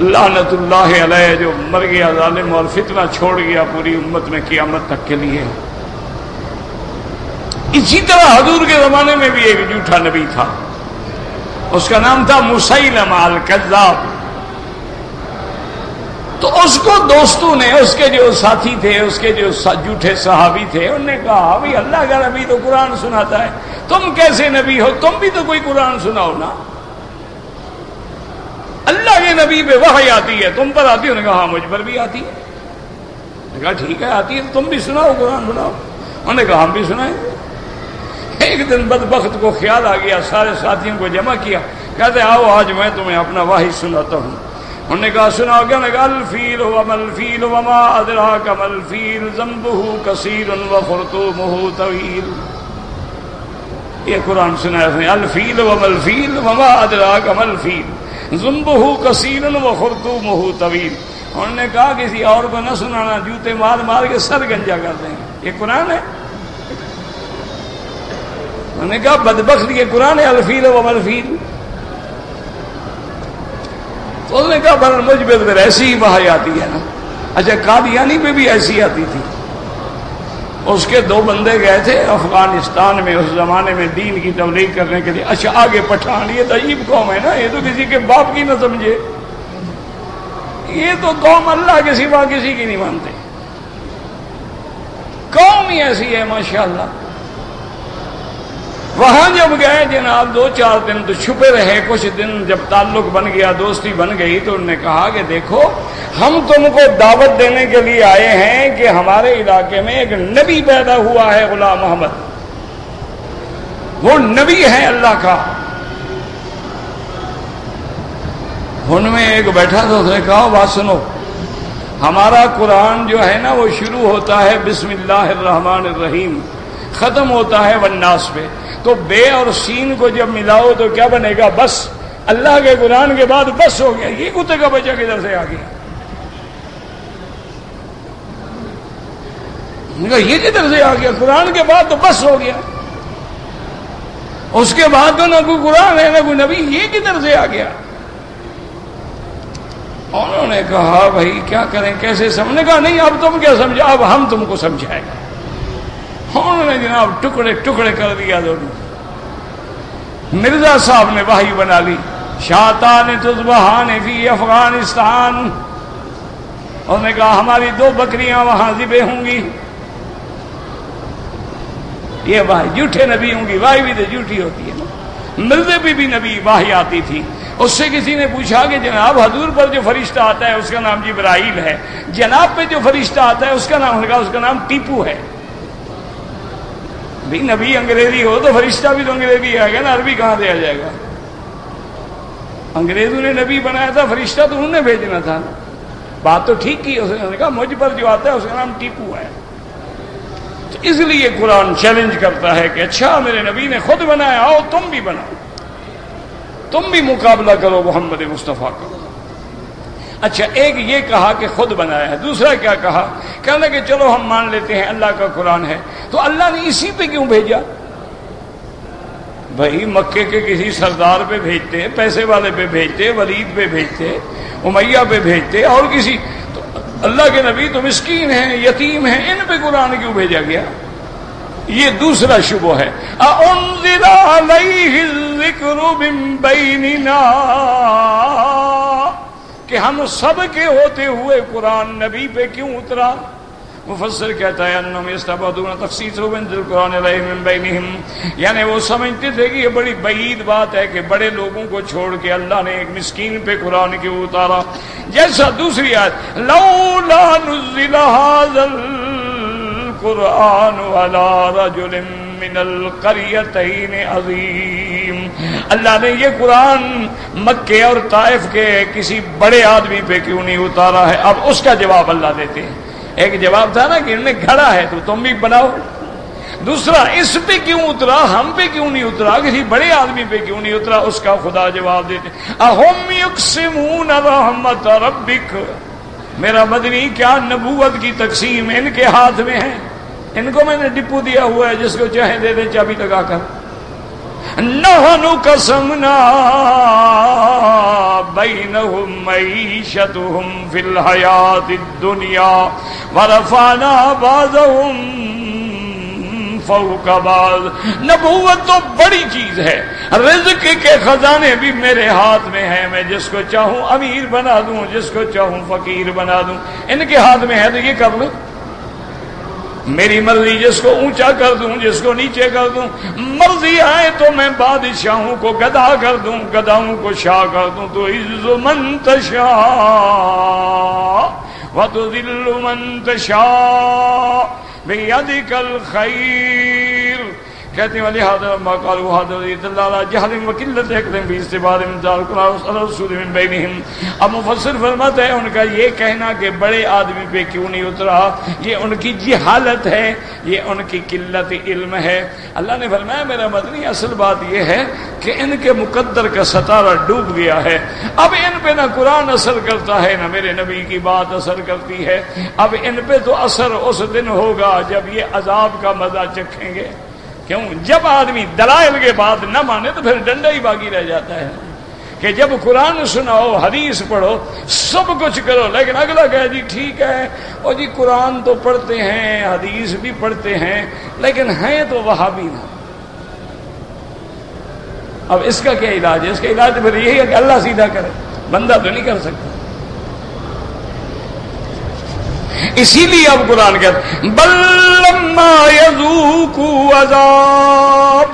لعنت اللہ علیہ جو مر گیا ظالم اور فتنہ چھوڑ گیا پوری امت میں قیامت تک کے لیے. اسی طرح حضور کے زمانے میں بھی ایک جھوٹا نبی تھا، اس کا نام تھا مسیلمہ الکذاب. تو اس کو دوستوں نے، اس کے جو ساتھی تھے، اس کے جو جھوٹے صحابی تھے، انہوں نے کہا بھائی اللہ کا نبی تو قرآن سناتا ہے، تم کیسے نبی ہو؟ تم بھی تو کوئی قرآن سناؤ نا، اللہ کے نبی پہ وحی آتی ہے، تم پر آتی ہے؟ انہوں نے کہا ہاں مجھ پر بھی آتی ہے۔ نے کہا ٹھیک ہے آتی ہے تو تم بھی سناؤ، قرآن سناؤ۔ انہوں نے کہا ہم بھی سنائیں گے۔ ایک دن بدبخت کو خیال آ گیا، سارے ساتھیوں کو جمع کیا، کہتے آؤ آج میں تمہیں اپنا وحی سناتا ہوں۔ انہوں نے کہا سناؤ کیا؟ نے کہا الفیل وما الفیل وما ادراک ما الفیل ذنبہ کثیر وخرطومہ طویل۔ یہ قرآن سنایا اس نے، الفیل وما الفیل وما ادراک ما الفیل ذنبہ کثیر وخرطومہ طویل۔ انہوں نے کہا کسی اور کو نہ سنانا، جوتے مار مار کے سر گنجا کر دیں گے۔ یہ قرآن ہے؟ انہوں نے کہا بدبخت یہ قرآن ہے، الفیل وما الفیل۔ تو انہوں نے کہا پر مجھ پہ پھر ایسی ہی وحی آتی ہے نا۔ اچھا قادیانی پہ بھی ایسی آتی تھی۔ اس کے دو بندے گئے تھے افغانستان میں، اس زمانے میں دین کی تبلیغ کرنے کے لیے۔ اچھا آگے پٹھان، یہ تو عجیب قوم ہے نا، یہ تو کسی کے باپ کی نہ سمجھے، یہ تو قوم اللہ کے سوا کسی کی نہیں مانتے، قوم ہی ایسی ہے ماشاءاللہ۔ وہاں جب گئے جناب 2-4 دن تو چھپے رہے، کچھ دن جب تعلق بن گیا، دوستی بن گئی، تو انہوں نے کہا کہ دیکھو ہم تم کو دعوت دینے کے لیے آئے ہیں کہ ہمارے علاقے میں ایک نبی پیدا ہوا ہے غلام محمد، وہ نبی ہے اللہ کا۔ ان میں ایک بیٹھا تو اس نے کہا بات سنو، ہمارا قرآن جو ہے نا وہ شروع ہوتا ہے بسم اللہ الرحمن الرحیم، ختم ہوتا ہے والناس پہ، تو بے اور سین کو جب ملاؤ تو کیا بنے گا؟ بس۔ اللہ کے قرآن کے بعد بس ہو گیا، یہ کتے کا بچہ کدھر سے آ گیا؟ یہ کدھر سے آ گیا؟ قرآن کے بعد تو بس ہو گیا، اس کے بعد تو نہ کوئی قرآن ہے نہ کوئی نبی، یہ کدھر سے آ گیا؟ انہوں نے کہا بھائی کیا کریں، کیسے سمجھ؟ نے کہا نہیں اب تم کیا سمجھا، اب ہم تم کو سمجھائیں گے۔ انہوں نے جناب ٹکڑے ٹکڑے کر دیا دونوں۔ مرزا صاحب نے وحی بنا لی، شاتان تذبحان فی افغانستان، انہوں نے کہا ہماری 2 بکریاں وہاں ذبح ہوں گی۔ یہ وحی جھوٹے نبی ہوں گی، وحی بھی تو جھوٹی ہوتی ہے نا۔ مرزے پہ بھی نبی وحی آتی تھی۔ اس سے کسی نے پوچھا کہ جناب حضور پر جو فرشتہ آتا ہے اس کا نام جبرائیل ہے، جناب پہ جو فرشتہ آتا ہے اس کا نام، اس کا نام ٹیپو ہے۔ بھی نبی انگریزی ہو تو فرشتہ بھی تو انگریزی آئے گا نا، عربی کہاں دیا جائے گا؟ انگریزوں نے نبی بنایا تھا، فرشتہ تو انہوں نے بھیجنا تھا۔ بات تو ٹھیک کی، اس نے کہا مجھ پر جو آتا ہے اس کا نام ٹیپو ہے۔ تو اس لیے قرآن چیلنج کرتا ہے کہ اچھا میرے نبی نے خود بنایا، آؤ تم بھی بناؤ، تم بھی مقابلہ کرو محمد مصطفیٰ کا۔ اچھا ایک یہ کہا کہ خود بنایا ہے، دوسرا کیا کہا؟ کہنا کہ چلو ہم مان لیتے ہیں اللہ کا قرآن ہے، تو اللہ نے اسی پہ کیوں بھیجا؟ بھائی مکے کے کسی سردار پہ بھیجتے، پیسے والے پہ بھیجتے، ولید پہ بھیجتے، امیہ پہ بھیجتے، اور کسی، تو اللہ کے نبی تو مسکین ہیں، یتیم ہیں، ان پہ قرآن کیوں بھیجا گیا؟ یہ دوسرا شبہ ہے۔ اَأُنزِلَ عَلَيْهِ الذِّكْرُ مِن بَيْنِنَا، کہ ہم سب کے ہوتے ہوئے قرآن نبی پہ کیوں اترا؟ مفسر کہتا ہے انہم یستبعدون تخصیصہ بنزل القرآن علیہ من بینہم، یعنی وہ سمجھتے تھے کہ یہ بڑی بعید بات ہے کہ بڑے لوگوں کو چھوڑ کے اللہ نے ایک مسکین پہ قرآن کیوں اتارا۔ جیسا دوسری آیت لولا نزل ھذا القرآن علی رجل من القریتین عظیم، اللہ نے یہ قرآن مکے اور طائف کے کسی بڑے آدمی پہ کیوں نہیں اتارا ہے؟ اب اس کا جواب اللہ دیتے ہیں۔ ایک جواب تھا نا کہ انہوں نے گھڑا ہے تو تم بھی بناؤ، دوسرا اس پہ کیوں اترا، ہم پہ کیوں نہیں اترا، کسی بڑے آدمی پہ کیوں نہیں اترا؟ اس کا خدا جواب دیتے اہم یقسمون رحمت ربک، میرا مدنی کیا نبوت کی تقسیم ان کے ہاتھ میں ہے؟ ان کو میں نے ڈپو دیا ہوا ہے، جس کو چاہے دے دیں چابی لگا کر۔ نحن قسمنا بینہم معیشتہم فی الحیات الدنیا ورفعنا بعضہم فوق بعض. نبوت تو بڑی چیز ہے، رزق کے خزانے بھی میرے ہاتھ میں ہیں، میں جس کو چاہوں امیر بنا دوں، جس کو چاہوں فقیر بنا دوں. ان کے ہاتھ میں ہے تو یہ کر لو. میری مرضی جس کو اونچا کر دوں، جس کو نیچے کر دوں. مرضی آئے تو میں بادشاہوں کو گدا کر دوں، گداؤں کو شاہ کر دوں. تو عز من تشاء وتذل من تشاء بیدک الخیر. کہتے ہیں ولہذا ما قالوا هذا يدل على جهل وقلة عقل في استبعاد من ذلك الرسول من بينهم. اب مفسر فرماتا ہے ان کا یہ کہنا کہ بڑے آدمی پہ کیوں نہیں اترا، یہ ان کی جہالت ہے، یہ ان کی قلت علم ہے. اللہ نے فرمایا میرا مدنی اصل بات یہ ہے کہ ان کے مقدر کا ستارہ ڈوب گیا ہے. اب ان پہ نہ قرآن اثر کرتا ہے، نہ میرے نبی کی بات اثر کرتی ہے. اب ان پہ تو اثر اس دن ہوگا جب یہ عذاب کا مزہ چکھیں گے. کیوں؟ جب آدمی دلائل کے بعد نہ مانے تو پھر ڈنڈا ہی باقی رہ جاتا ہے کہ جب قرآن سناؤ، حدیث پڑھو، سب کچھ کرو، لیکن اگلا کہے جی ٹھیک ہے اور جی قرآن تو پڑھتے ہیں، حدیث بھی پڑھتے ہیں، لیکن ہیں تو وہابی نہ. اب اس کا کیا علاج ہے؟ اس کا علاج پھر یہی ہے کہ اللہ سیدھا کرے، بندہ تو نہیں کر سکتا. اسی لیے اب قرآن کہتا بل لما یذوقوا عذاب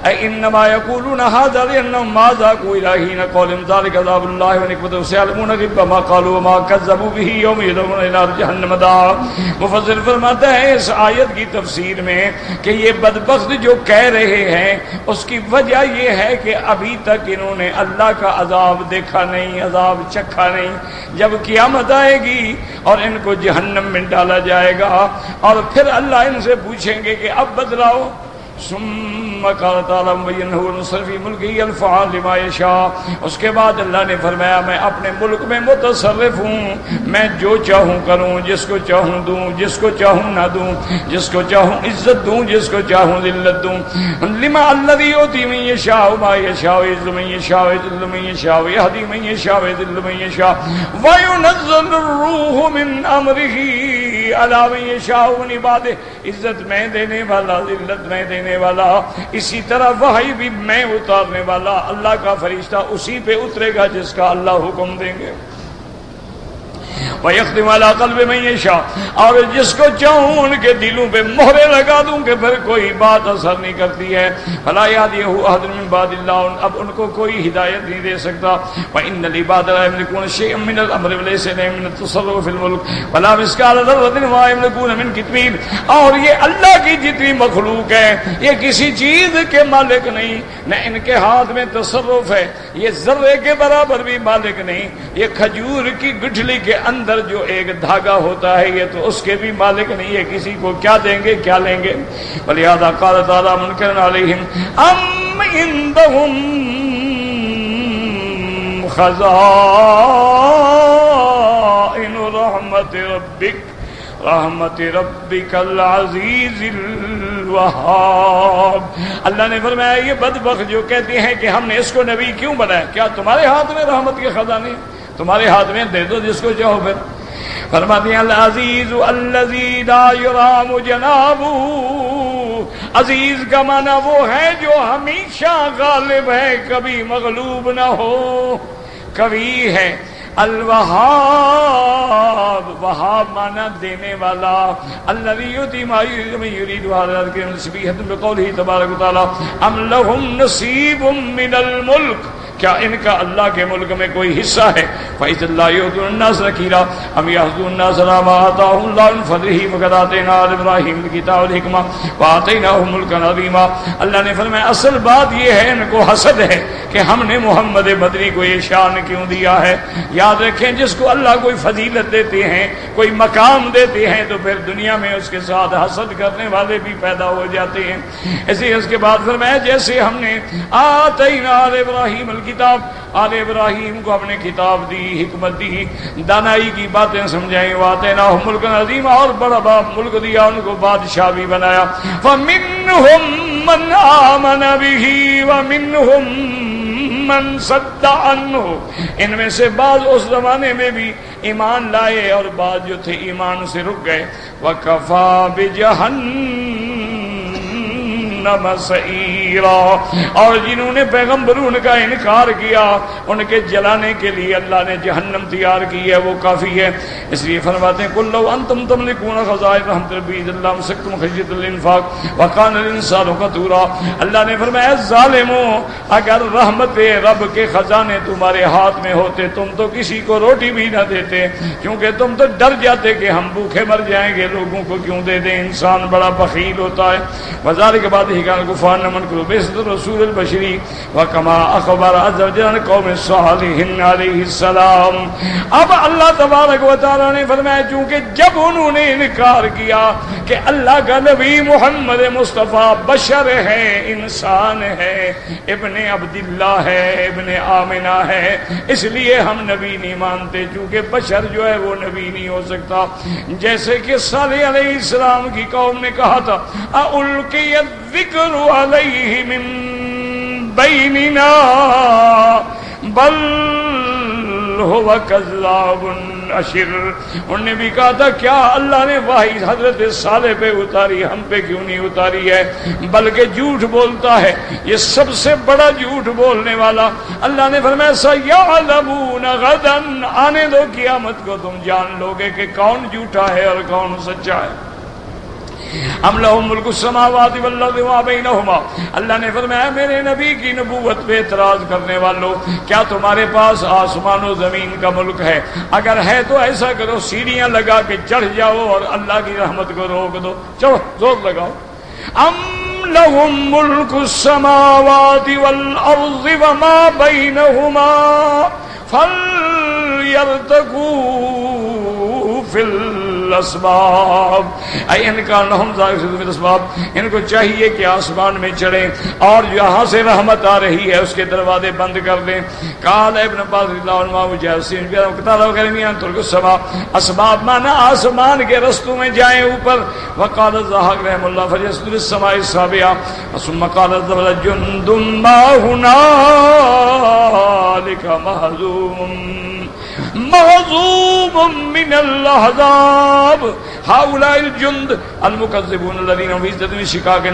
انما یقولون هذا لانهم ما ذاقوا الہین قولهم ذلك عذاب اللہ ونقمته سيعلمون غیب ما قالوا وما كذبوا به يوم يدعون الى جہنم دعا. مفسر فرماتا ہے اس آیت کی تفسیر میں کہ یہ بدبخت جو کہہ رہے ہیں اس کی وجہ یہ ہے کہ ابھی تک انہوں نے اللہ کا عذاب دیکھا نہیں، عذاب چکھا نہیں. جب قیامت آئے گی اور ان کو جہنم میں ڈالا جائے گا اور پھر اللہ ان سے پوچھیں گے کہ اب بدلاؤ. ثم قال تعالی مبینہ نصر فی ملکی الفعال لما یشاء. اس کے بعد اللہ نے فرمایا میں اپنے ملک میں متصرف ہوں، میں جو چاہوں کروں، جس کو چاہوں دوں، جس کو چاہوں نہ دوں، جس کو چاہوں عزت دوں، جس کو چاہوں ذلت دوں. لما الذی یؤتی من یشاء ما یشاء ویعز من یشاء ویذل من یشاء ویہدی من یشاء ویضل من یشاء وینزل الروح من امرہ علی من یشاء من عبادہ. عزت میں دینے والا، ذلت میں دینے والا، اسی طرح وحی بھی میں اتارنے والا. اللہ کا فرشتہ اسی پہ اترے گا جس کا اللہ حکم دیں گے. وَيَخْتِمُ عَلَىٰ قَلْبِ مَن يَشَاءُ. اور جس کو چاہوں ان کے دلوں پہ مہرے لگا دوں کہ پھر کوئی بات اثر نہیں کرتی ہے. فَلَا يَهْدِيهُ أَحَدٌ مِّن بَعْدِ اللَّهِ. اب ان کو کوئی ہدایت نہیں دے سکتا. وَإِنَّ الْعِبَادَ لَا يَمْلِكُونَ شَيْئًا مِّنَ الْأَمْرِ وَلَيْسَ لَهُم مِّنَ التَّصَرُّفِ فِي الْمُلْكِ وَلَا مِثْقَالَ ذَرَّةٍ وَمَا يَمْلِكُونَ مِن قِطْمِيرٍ. اور یہ اللہ کی جتنی مخلوق ہے یہ کسی چیز کے مالک نہیں، نہ ان کے ہاتھ میں تصرف ہے، یہ ذرے کے برابر بھی مالک نہیں. یہ کھجور کی گٹھلی کے اندر جو ایک دھاگا ہوتا ہے یہ تو اس کے بھی مالک نہیں ہے، کسی کو کیا دیں گے کیا لیں گے. ولہذا قال تعالی منکرا علیہم ام عندهم خزائن رحمت ربک العزیز الوہاب. اللہ نے فرمایا یہ بدبخت جو کہتے ہیں کہ ہم نے اس کو نبی کیوں بنایا، کیا تمہارے ہاتھ میں رحمت کے خزانے؟ تمہارے ہاتھ میں دے دو جس کو چاہو. پھر فرماتے ہیں العزیز الذی لا یرام جنابہ. عزیز کا معنی وہ ہے جو ہمیشہ غالب ہے، کبھی مغلوب نہ ہو. کبھی ہے الوہاب، وہاب مانا دینے والا. الذی یؤتی ما یرید. هذا ذکر تشبیہ بقولہ تبارک و تعالی ام لهم نصیب من الملک. کیا ان کا اللہ کے ملک میں کوئی حصہ ہے؟ فَإِذَا اللَّهُ يُؤْتِي النَّاسَ نَكِيرًا أَمْ يَحْسُدُونَ النَّاسَ عَلَىٰ مَا آتَاهُمُ اللَّهُ مِن فَضْلِهِ وَقَدْ آتَيْنَا آلَ إِبْرَاهِيمَ الْكِتَابَ وَالْحِكْمَةَ وَآتَيْنَاهُم مُلْكًا عَظِيمًا. اللہ نے فرمایا اصل بات یہ ہے ان کو حسد ہے کہ ہم نے محمد مدنی کو یہ شان کیوں دیا ہے. یاد رکھیں جس کو اللہ کوئی فضیلت دیتے ہیں، کوئی مقام دیتے ہیں تو پھر دنیا میں اس کے ساتھ حسد کرنے والے بھی پیدا ہو جاتے ہیں. اسی اس کے بعد فرمایا جیسے ہم نے آتینا آل ابراہیم الکتاب، آل ابراہیم کو ہم نے کتاب دی، حکمت دی، دانائی کی باتیں سمجھائیں. وَآتَيْنَاهُم مُلْكًا عَظِيمًا. اور بڑا ملک دیا ان کو، بادشاہ بھی بنایا. فَمِنْهُم مَّنْ آمَنَ بِهِ وَمِنْهُم مَّن صَدَّ عَنْهُ. ان میں سے بعض اس زمانے میں بھی ایمان لائے اور بعض جو تھے ایمان سے رک گئے. وَكَفَىٰ بِجَهَنَّمَ جہنم سعیرا، اور جنہوں نے پیغمبروں کا انکار کیا ان کے جلانے کے لیے اللہ نے جہنم تیار کی ہے، وہ کافی ہے۔ اس لیے فرماتے ہیں قل لو انتم تملکون خزائن رحمت ربی اللہ امسکتم خشیۃ الانفاق وکان الانسان قتورا۔ اللہ نے فرمایا ظالموں، اگر رحمت رب کے خزانے تمہارے ہاتھ میں ہوتے تم تو کسی کو روٹی بھی نہ دیتے، کیونکہ تم تو ڈر جاتے کہ ہم بھوکے مر جائیں گے، لوگوں کو کیوں دے دیں۔ انسان بڑا بخیل ہوتا ہے۔ وذالک بعد ہی کان کفار من کرو بیست رسول البشری وکما اخبر عز وجل عن قوم صالح علیہ السلام۔ اب اللہ تبارک و تعالی نے فرمایا چونکہ جب انہوں نے انکار کیا کہ اللہ کا نبی محمد مصطفیٰ بشر ہے، انسان ہے، ابن عبداللہ ہے، ابن آمنہ ہے، اس لیے ہم نبی نہیں مانتے، چونکہ بشر جو ہے وہ نبی نہیں ہو سکتا۔ جیسے کہ صالح علیہ السلام کی قوم نے کہا تھا اَأُلْقِيَ الذِّكْرُ عَلَيْهِ مِن بَيْنِنَا بَلْ هُوَ كَذَّابٌ اشر۔ انہوں نے بھی کہا تھا کیا اللہ نے وحی حضرت صالح پہ اتاری، ہم پہ کیوں نہیں اتاری ہے؟ بلکہ جھوٹ بولتا ہے، یہ سب سے بڑا جھوٹ بولنے والا۔ اللہ نے فرمایا سَيَعْلَمُونَ غَدًا، آنے دو قیامت کو تم جان لو گے کہ کون جھوٹا ہے اور کون سچا ہے۔ ام لہم ملک السماوات والارض وما بینہما، اللہ نے فرمایا میرے نبی کی نبوت پہ اعتراض کرنے والوں، کیا تمہارے پاس آسمان و زمین کا ملک ہے؟ اگر ہے تو ایسا کرو سیڑھیاں لگا کے چڑھ جاؤ اور اللہ کی رحمت کو روک دو، چلو زور لگاؤ۔ ام لہم ملک السماوات والارض وما بینہما فلیرتقوا فی الاسباب، اے ان کا لہم ذائقۃ الاسباب، ان کو چاہیے کہ آسمان میں چڑھیں اور جہاں سے رحمت آ رہی ہے اس کے دروازے بند کر دیں۔ قال ابن عباس رضی اللہ عنہ مجاہدین السماء، اسباب مانا آسمان کے رستوں میں جائیں اوپر۔ وقال الضحاک رحمہ اللہ فلیسجد للسماء السابعہ ثم قال عز وجل جند ما هنالک مهزوم من الاحزاب هؤلاء الجند المكذبون الذين هم في صدر شقاق۔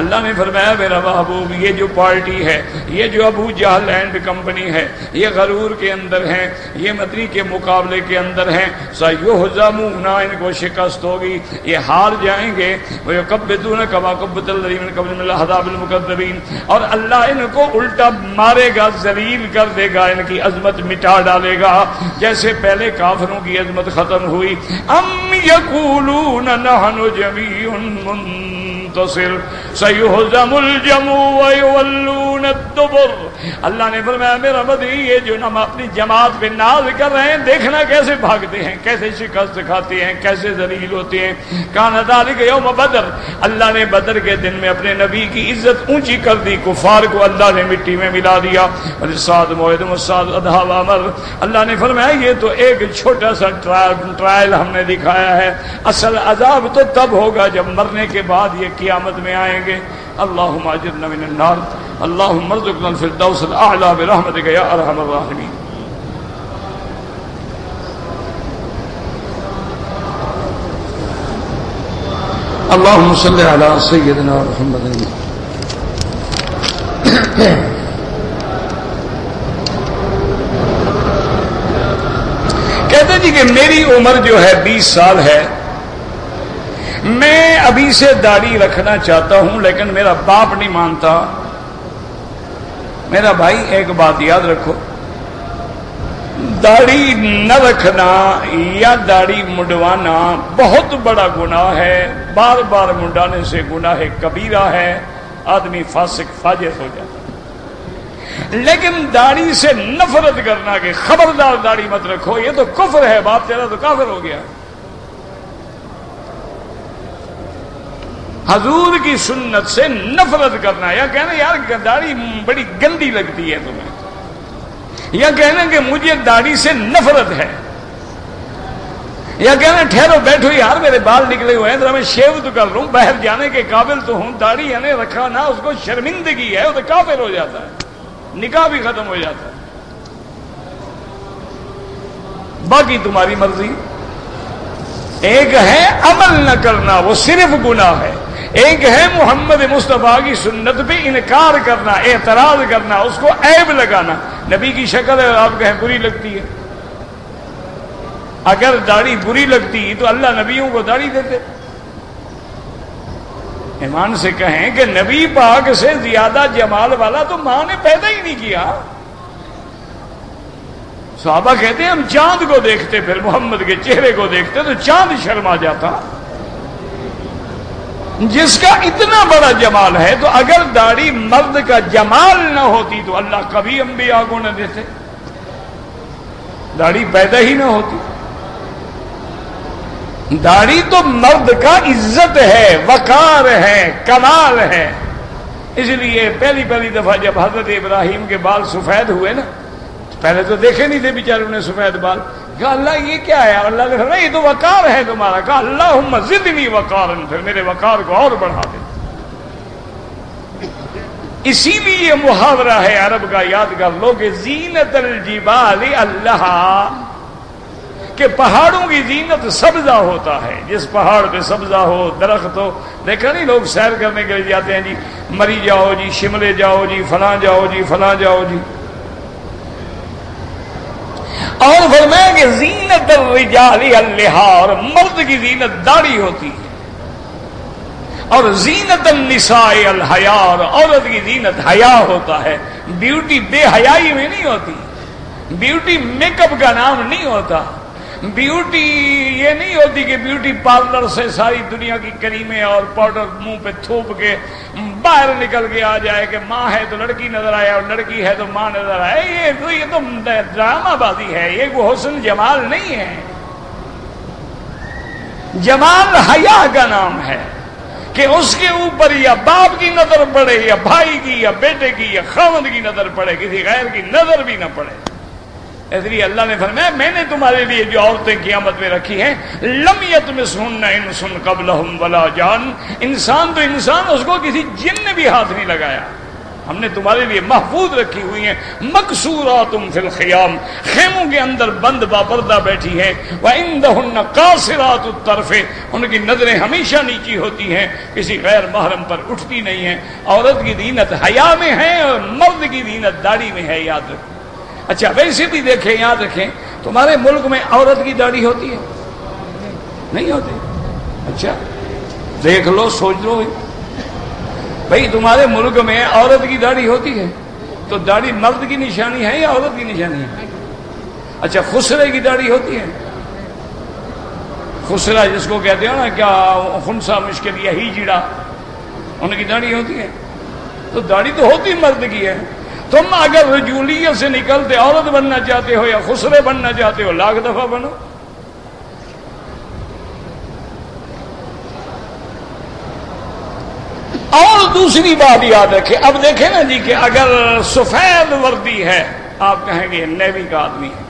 اللہ نے فرمایا میرا محبوب یہ جو پارٹی ہے، یہ جو ابو جہل اینڈ کمپنی ہے، یہ غرور کے اندر ہیں، یہ مدنی کے مقابلے کے اندر ہیں۔ سيهزمون، ان کو شکست ہوگی، یہ ہار جائیں گے۔ ويكبدون كما كبت الذين من قبلهم من الاحزاب المكذبين، اور اللہ ان کو الٹا مارے گا، ذلیل کر دے گا، ان کی عظمت مٹا ڈالے گا جیسے پہلے کافروں کی عظمت ختم ہوئی۔ ام یقولون نحن جمیع منتصر سیہزم الجمع ویولون الدبر۔ اللہ نے فرمایا میرا بدری یہ جو ہم اپنی جماعت پہ ناز کر رہے ہیں، دیکھنا کیسے بھاگتے ہیں، کیسے شکست کھاتے ہیں، کیسے ذلیل ہوتے ہیں۔ کان ذالک یوم بدر، اللہ نے بدر کے دن میں اپنے نبی کی عزت اونچی کر دی، کفار کو اللہ نے مٹی میں ملا دیا۔ وللصاد موعد والصاد اضحى وامر، اللہ نے فرمایا یہ تو ایک چھوٹا سا ٹرائل ہم نے دکھایا ہے، اصل عذاب تو تب ہوگا جب مرنے کے بعد یہ قیامت میں آئیں گے۔ اللہم اجرنا من النار، اللہم ارزقنا الفردوس الاعلی برحمتک یا ارحم الراحمین۔ اللہم صلی علی سیدنا محمد۔ کہتے جی کہ میری عمر جو ہے 20 سال ہے، میں ابھی سے داڑھی رکھنا چاہتا ہوں لیکن میرا باپ نہیں مانتا۔ میرا بھائی ایک بات یاد رکھو، داڑھی نہ رکھنا یا داڑھی منڈوانا بہت بڑا گناہ ہے، بار بار منڈانے سے گناہ کبیرہ ہے، آدمی فاسق فاجر ہو جاتا ہے۔ لیکن داڑھی سے نفرت کرنا کہ خبردار داڑھی مت رکھو، یہ تو کفر ہے، باپ تیرا تو کافر ہو گیا۔ حضور کی سنت سے نفرت کرنا، یا کہنا یار داڑھی بڑی گندی لگتی ہے تمہیں، یا کہنا کہ مجھے داڑھی سے نفرت ہے، یا کہنا ٹھہرو بیٹھو یار میرے بال نکلے ہوئے ہیں ذرا میں شیو تو کر لوں، باہر جانے کے قابل تو ہوں، داڑھی یعنی رکھا نہ اس کو شرمندگی ہے، وہ تو کافر ہو جاتا ہے، نکاح بھی ختم ہو جاتا ہے۔ باقی تمہاری مرضی۔ ایک ہے عمل نہ کرنا، وہ صرف گناہ ہے، ایک ہے محمد مصطفیٰ کی سنت پہ انکار کرنا، اعتراض کرنا، اس کو عیب لگانا۔ نبی کی شکل ہے آپ کہیں بری لگتی ہے، اگر داڑھی بری لگتی تو اللہ نبیوں کو داڑھی دیتے؟ ایمان سے کہیں کہ نبی پاک سے زیادہ جمال والا تو ماں نے پیدا ہی نہیں کیا۔ صحابہ کہتے ہیں ہم چاند کو دیکھتے، پھر محمد کے چہرے کو دیکھتے تو چاند شرما جاتا۔ جس کا اتنا بڑا جمال ہے تو اگر داڑھی مرد کا جمال نہ ہوتی تو اللہ کبھی انبیاء کو نہ دیتے، داڑھی پیدا ہی نہ ہوتی۔ داڑھی تو مرد کا عزت ہے، وقار ہے، کمال ہے۔ اس لیے پہلی دفعہ جب حضرت ابراہیم کے بال سفید ہوئے نا، پہلے تو دیکھے نہیں تھے بیچاروں نے سفید بال، کہا اللہ یہ کیا ہے؟ اللہ نے فرمایا یہ تو وقار ہے تمہارا۔ کہا اللہم زدنی وقارا، پھر میرے وقار کو اور بڑھا دے۔ اسی لیے یہ محاورہ ہے عرب کا، یاد کر لو کہ زینت الجبال اللہ، کہ پہاڑوں کی زینت سبزہ ہوتا ہے۔ جس پہاڑ پہ سبزہ ہو، درخت ہو، دیکھا نہیں لوگ سیر کرنے کے لیے جاتے ہیں جی، مری جاؤ جی، شملے جاؤ جی، فلاں جاؤ جی، فلاں جاؤ جی۔ اور فرمایا کہ زینت الرجال اللحیٰ، اور مرد کی زینت داڑھی ہوتی ہے، اور زینت النساء الحیاء، اور عورت کی زینت حیا ہوتا ہے۔ بیوٹی بے حیائی میں نہیں ہوتی، بیوٹی میک اپ کا نام نہیں ہوتا، بیوٹی یہ نہیں ہوتی کہ بیوٹی پارلر سے ساری دنیا کی کریمیں اور پاؤڈر منہ پہ تھوپ کے باہر نکل کے آ جائے کہ ماں ہے تو لڑکی نظر آئے اور لڑکی ہے تو ماں نظر آئے۔ یہ تو ڈرامہ بازی ہے، یہ کوئی حسن جمال نہیں ہے۔ جمال حیا کا نام ہے کہ اس کے اوپر یا باپ کی نظر پڑے، یا بھائی کی، یا بیٹے کی، یا خاوند کی نظر پڑے، کسی غیر کی نظر بھی نہ پڑے۔ اس لیے اللہ نے فرمایا میں نے تمہارے لیے جو عورتیں قیامت میں رکھی ہیں، لم یطمثہن انس قبلہم ولا جان، انسان تو انسان، اس کو کسی جن نے بھی ہاتھ نہیں لگایا۔ ہم نے تمہارے لیے محفوظ رکھی ہوئی ہیں، مکسورات فی الخیام، خیموں کے اندر بند باپردہ بیٹھی ہیں، وعندہن قاصرات الطرف، ان کی نظریں ہمیشہ نیچی ہوتی ہیں، کسی غیر محرم پر اٹھتی نہیں ہیں۔ عورت کی زینت حیا میں ہے اور مرد کی زینت داڑھی میں ہے، یاد رکھیں۔ اچھا ویسے بھی دیکھیں، یاد رکھیں، تمہارے ملک میں عورت کی داڑھی ہوتی ہے؟ نہیں ہوتی؟ اچھا دیکھ لو، سوچ لو بھائی، تمہارے ملک میں عورت کی داڑھی ہوتی ہے تو داڑھی مرد کی نشانی ہے یا عورت کی نشانی ہے؟ اچھا خسرے کی داڑھی ہوتی ہے؟ خسرا جس کو کہتے ہو نا، کیا خنسا مشکل یا ہی جڑا، ان کی داڑھی ہوتی ہے؟ تو داڑھی تو ہوتی مرد کی ہے۔ تم اگر رجولیت سے نکلتے عورت بننا چاہتے ہو یا خسرے بننا چاہتے ہو، لاکھ دفعہ بنو۔ اور دوسری بات یاد رکھیں، اب دیکھیں نا جی کہ اگر سفید وردی ہے، آپ کہیں گے نیوی کا آدمی ہے،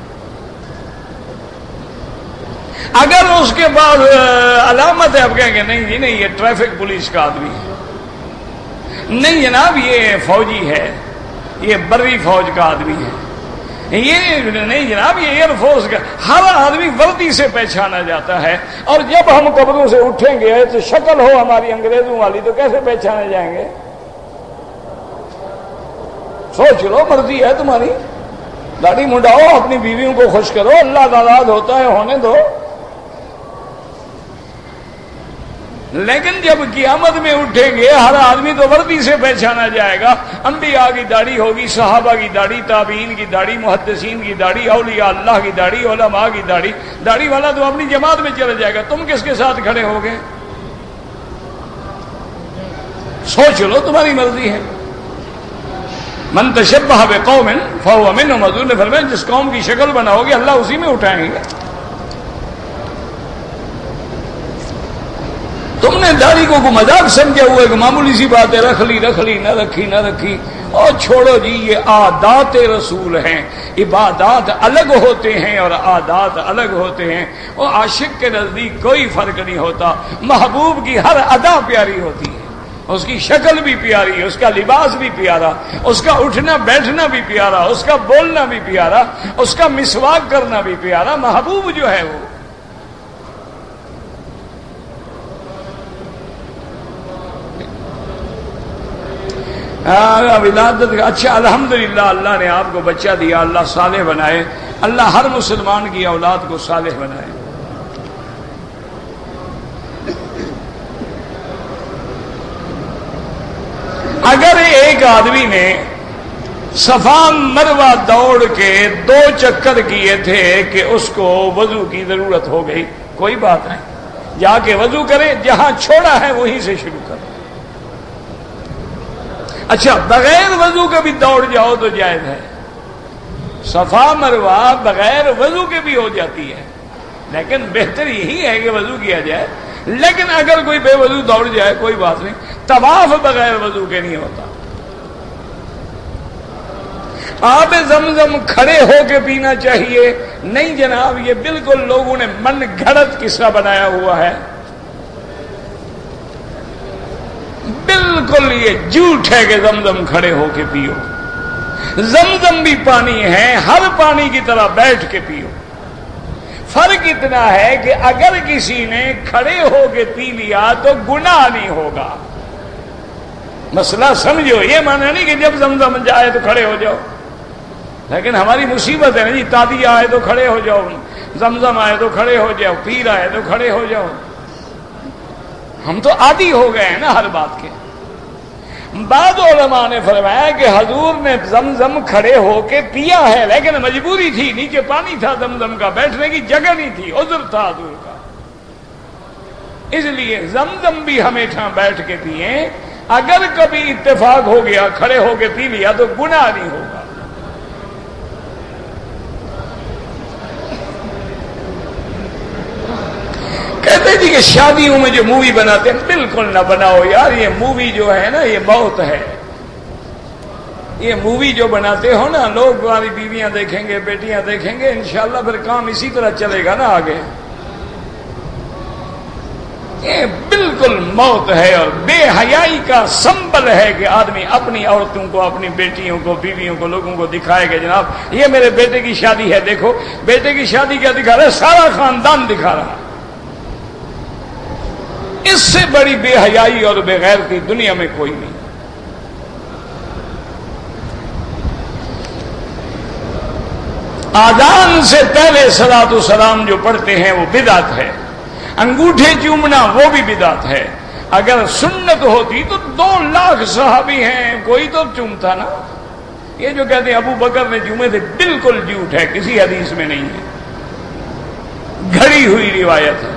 اگر اس کے بعد علامت ہے، آپ کہیں گے نہیں جی نہیں، یہ ٹریفک پولیس کا آدمی ہے، نہیں جناب یہ فوجی ہے، یہ بری فوج کا آدمی ہے، یہ نہیں جناب یہ ایئر فورس کا۔ ہر آدمی وردی سے پہچانا جاتا ہے، اور جب ہم قبروں سے اٹھیں گے تو شکل ہو ہماری انگریزوں والی تو کیسے پہچانے جائیں گے؟ سوچ لو، مرضی ہے تمہاری، داڑھی منڈاؤ، اپنی بیویوں کو خوش کرو، اللہ ناراض ہوتا ہے ہونے دو۔ لیکن جب قیامت میں اٹھیں گے ہر آدمی تو وردی سے پہچانا جائے گا۔ انبیاء کی داڑھی ہوگی، صحابہ کی داڑھی، تابعین کی داڑھی، محدثین کی داڑھی، اولیاء اللہ کی داڑھی، علماء کی داڑھی۔ داڑھی والا تو اپنی جماعت میں چلا جائے گا، تم کس کے ساتھ کھڑے ہوگے؟ سوچ لو، تمہاری مرضی ہے۔ من تشبہ بقوم فہو منہم، حضور نے فرمایا جس قوم کی شکل بناؤ گے اللہ اسی میں اٹھائیں گے۔ تم نے داڑھی کو مذاق سمجھا ہوا ہے کہ معمولی سی بات ہے، رکھ لی رکھ لی، نہ رکھی نہ رکھی، اور چھوڑو جی، یہ عادات رسول ہیں۔ عبادات الگ ہوتے ہیں اور عادات الگ ہوتے ہیں، اور عاشق کے نزدیک کوئی فرق نہیں ہوتا۔ محبوب کی ہر ادا پیاری ہوتی ہے، اس کی شکل بھی پیاری، اس کا لباس بھی پیارا، اس کا اٹھنا بیٹھنا بھی پیارا، اس کا بولنا بھی پیارا، اس کا مسواک کرنا بھی پیارا۔ محبوب جو ہے وہ ولادت اچھا الحمدللہ اللہ نے آپ کو بچہ دیا، اللہ صالح بنائے، اللہ ہر مسلمان کی اولاد کو صالح بنائے۔ اگر ایک آدمی نے صفا مروا دوڑ کے 2 چکر کیے تھے کہ اس کو وضو کی ضرورت ہو گئی، کوئی بات نہیں، جا کے وضو کرے، جہاں چھوڑا ہے وہیں سے شروع کرے۔ اچھا بغیر وضو کے بھی دوڑ جاؤ تو جائز ہے، صفا مروا بغیر وضو کے بھی ہو جاتی ہے، لیکن بہتر یہی ہے کہ وضو کیا جائے۔ لیکن اگر کوئی بے وضو دوڑ جائے کوئی بات نہیں، طواف بغیر وضو کے نہیں ہوتا۔ آب زمزم کھڑے ہو کے پینا چاہیے، نہیں جناب، یہ بالکل لوگوں نے من گھڑت قصہ بنایا ہوا ہے، بالکل یہ جھوٹ ہے کہ زمزم کھڑے ہو کے پیو۔ زمزم بھی پانی ہے، ہر پانی کی طرح بیٹھ کے پیو۔ فرق اتنا ہے کہ اگر کسی نے کھڑے ہو کے پی لیا تو گناہ نہیں ہوگا۔ مسئلہ سمجھو، یہ مانا نہیں کہ جب زمزم جائے تو کھڑے ہو جاؤ، لیکن ہماری مصیبت ہے نا جی، تادی آئے تو کھڑے ہو جاؤ، زمزم آئے تو کھڑے ہو جاؤ، پیر آئے تو کھڑے ہو جاؤ۔ ہم تو عادی ہو گئے ہیں نا ہر بات کے۔ بعض علماء نے فرمایا کہ حضور نے زمزم کھڑے ہو کے پیا ہے، لیکن مجبوری تھی، نیچے پانی تھا زمزم کا، بیٹھنے کی جگہ نہیں تھی، عذر تھا حضور کا، اس لیے زمزم بھی ہمیشہ بیٹھ کے پیئیں۔ اگر کبھی اتفاق ہو گیا کھڑے ہو کے پی لیا تو گناہ نہیں ہوگا۔ کہتے جی کہ شادیوں میں جو مووی بناتے ہیں، بالکل نہ بناؤ یار، یہ مووی جو ہے نا یہ موت ہے۔ یہ مووی جو بناتے ہو نا لوگ، ہماری بیویاں دیکھیں گے، بیٹیاں دیکھیں گے، انشاءاللہ پھر کام اسی طرح چلے گا نا آگے۔ یہ بالکل موت ہے اور بے حیائی کا سمبل ہے کہ آدمی اپنی عورتوں کو، اپنی بیٹیوں کو، بیویوں کو، لوگوں کو دکھائے گا جناب یہ میرے بیٹے کی شادی ہے، دیکھو بیٹے کی شادی کیا دکھا رہا ہے، سارا خاندان دکھا رہا ہے۔ اس سے بڑی بے حیائی اور بے غیرتی دنیا میں کوئی نہیں۔ آذان سے پہلے صلاۃ و سلام جو پڑھتے ہیں وہ بدعت ہے، انگوٹھے چومنا وہ بھی بدعت ہے۔ اگر سنت ہوتی تو 2 لاکھ صحابی ہیں، کوئی تو چومتا نا۔ یہ جو کہتے ہیں ابو بکر نے چومے تھے، بالکل جھوٹ ہے، کسی حدیث میں نہیں ہے، گھڑی ہوئی روایت ہے۔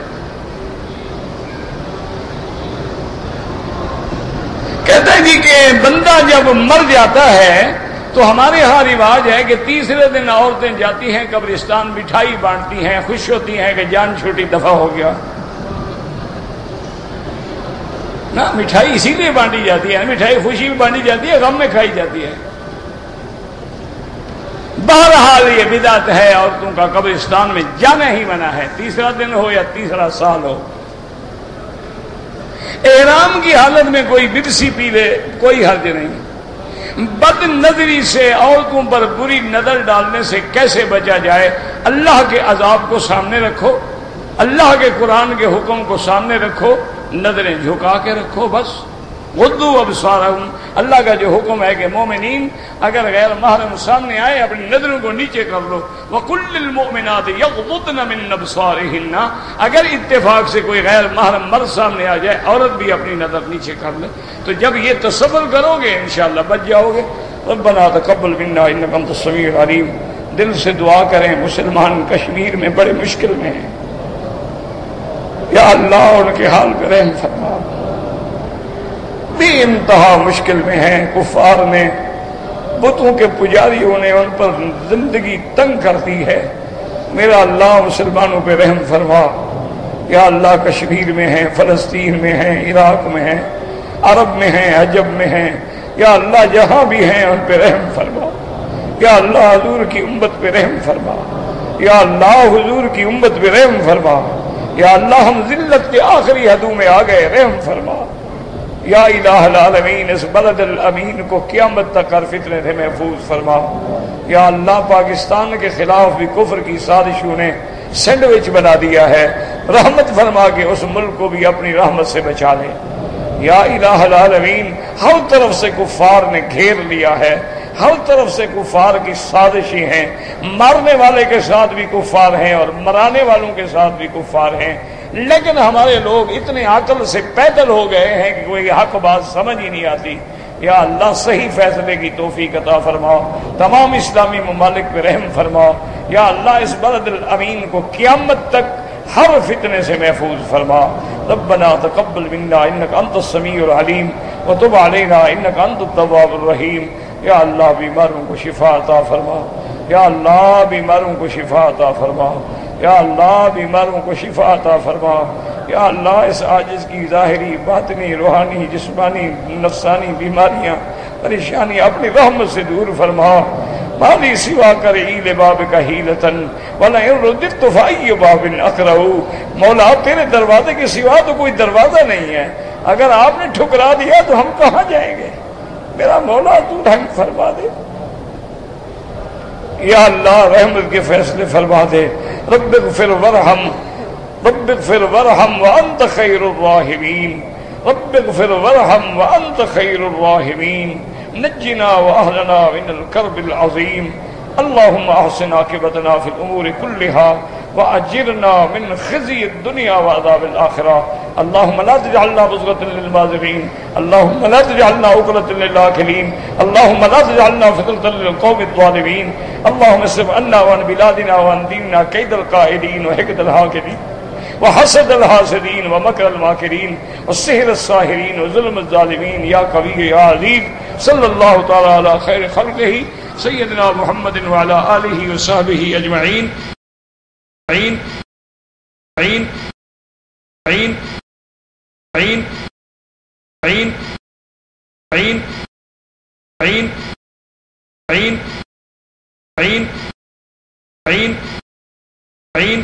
کہتا ہے جی کہ بندہ جب مر جاتا ہے تو ہمارے ہاں رواج ہے کہ تیسرے دن عورتیں جاتی ہیں قبرستان، مٹھائی بانٹتی ہیں، خوش ہوتی ہیں کہ جان چھوٹی دفع ہو گیا نا۔ مٹھائی اسی لیے بانٹی جاتی ہے، مٹھائی خوشی میں بانٹی جاتی ہے، غم میں کھائی جاتی ہے۔ بہرحال یہ بدعت ہے، عورتوں کا قبرستان میں جانا ہی منع ہے، تیسرا دن ہو یا تیسرا سال ہو۔ احرام کی حالت میں کوئی بپسی پی لے کوئی حرج نہیں۔ بد نظری سے، عورتوں پر بری نظر ڈالنے سے کیسے بچا جائے؟ اللہ کے عذاب کو سامنے رکھو، اللہ کے قرآن کے حکم کو سامنے رکھو، نظریں جھکا کے رکھو، بس۔ غضوا ابصارہم، اللہ کا جو حکم ہے کہ مومنین اگر غیر محرم سامنے آئے اپنی نظروں کو نیچے کر لو۔ وَقُلْ لِلْمُؤْمِنَاتِ يَغْضُضْنَ مِنْ أَبْصَارِهِنَّ، اگر اتفاق سے کوئی غیر محرم مرد سامنے آ جائے، عورت بھی اپنی نظر نیچے کر لے، تو جب یہ تصور کرو گے انشاءاللہ بچ جاؤ گے۔ ربنا تقبل منا انک انت السمیع العلیم۔ دل سے دعا کریں، مسلمان کشمیر میں بڑے مشکل میں ہیں، یا اللہ ان کے حال پہ رحم فرما۔ بے انتہا مشکل میں ہیں، کفار نے، بتوں کے پجاریوں نے ان پر زندگی تنگ کر دی ہے۔ میرا اللہ مسلمانوں پہ رحم فرما۔ یا اللہ کشمیر میں ہیں، فلسطین میں ہیں، عراق میں ہیں، عرب میں ہیں، عجب میں ہیں، یا اللہ جہاں بھی ہیں ان پہ رحم فرما۔ یا اللہ حضور کی امت پہ رحم فرما۔ یا اللہ حضور کی امت پہ رحم فرما۔ یا اللہ ہم ذلت کے آخری حدوں میں آ گئے، رحم فرما۔ یا الہ العالمین اس بلد الامین کو قیامت تک ہر فتنے سے محفوظ فرما۔ یا اللہ پاکستان کے خلاف بھی کفر کی سازشوں نے سینڈوچ بنا دیا ہے، رحمت فرما کے اس ملک کو بھی اپنی رحمت سے بچا لے۔ یا الہ العالمین، ہر طرف سے کفار نے گھیر لیا ہے، ہر طرف سے کفار کی سازشیں ہیں، مارنے والے کے ساتھ بھی کفار ہیں اور مرانے والوں کے ساتھ بھی کفار ہیں، لیکن ہمارے لوگ اتنے عقل سے پیدل ہو گئے ہیں کہ کوئی حق بات سمجھ ہی نہیں آتی۔ یا اللہ صحیح فیصلے کی توفیق عطا فرماؤ، تمام اسلامی ممالک پہ رحم فرماؤ۔ یا اللہ اس بلد الامین کو قیامت تک ہر فتنے سے محفوظ فرما۔ ربنا تقبل منا انک انت السمیع العلیم وتب علینا انک انت التواب الرحیم۔ یا اللہ بیماروں کو شفا عطا فرما، یا اللہ بیماروں کو شفا عطا فرما، یا اللہ بیماروں کو شفا عطا فرما۔ یا اللہ اس عاجز کی ظاہری، باطنی، روحانی، جسمانی، نفسانی بیماریاں، پریشانی اپنی رحمت سے دور فرما۔ مالی سوا کر عید باب کا حیلتن وَلَئِن رُدِدتُ فَأَيُّ بَابٍ أَقْرَعُ۔ مولا تیرے دروازے کے سوا تو کوئی دروازہ نہیں ہے، اگر آپ نے ٹھکرا دیا تو ہم کہاں جائیں گے؟ میرا مولا تو رحم فرما دے، یا اللہ رحمت کے فیصلے فرما دے۔ رب اغفر ورحم، رب اغفر ورحم وانت خیر الراحمین، رب اغفر ورحم وانت خیر الراحمین، نجنا واہلنا من الکرب العظیم، اللهم احسن عاقبتنا في الامور كلها واجرنا من خزي الدنيا وعذاب الاخره، اللهم لا تجعلنا بزغة للبازغين، اللهم لا تجعلنا عقدة للآكلين، اللهم لا تجعلنا فتنة للقوم الظالمين، اللهم اصرف عنا وعن بلادنا وعن ديننا كيد القائدين وحقد الحاقدين وحسد الحاسدين ومكر الماكرين والسحر الساحرين وظلم الظالمين، يا قوي يا عزيز۔ صلى الله تعالى على خير خلقه سيدنا محمد وعلى آله وصحبه أجمعين۔ عين عين عين عين عين عين عين عين عين عين عين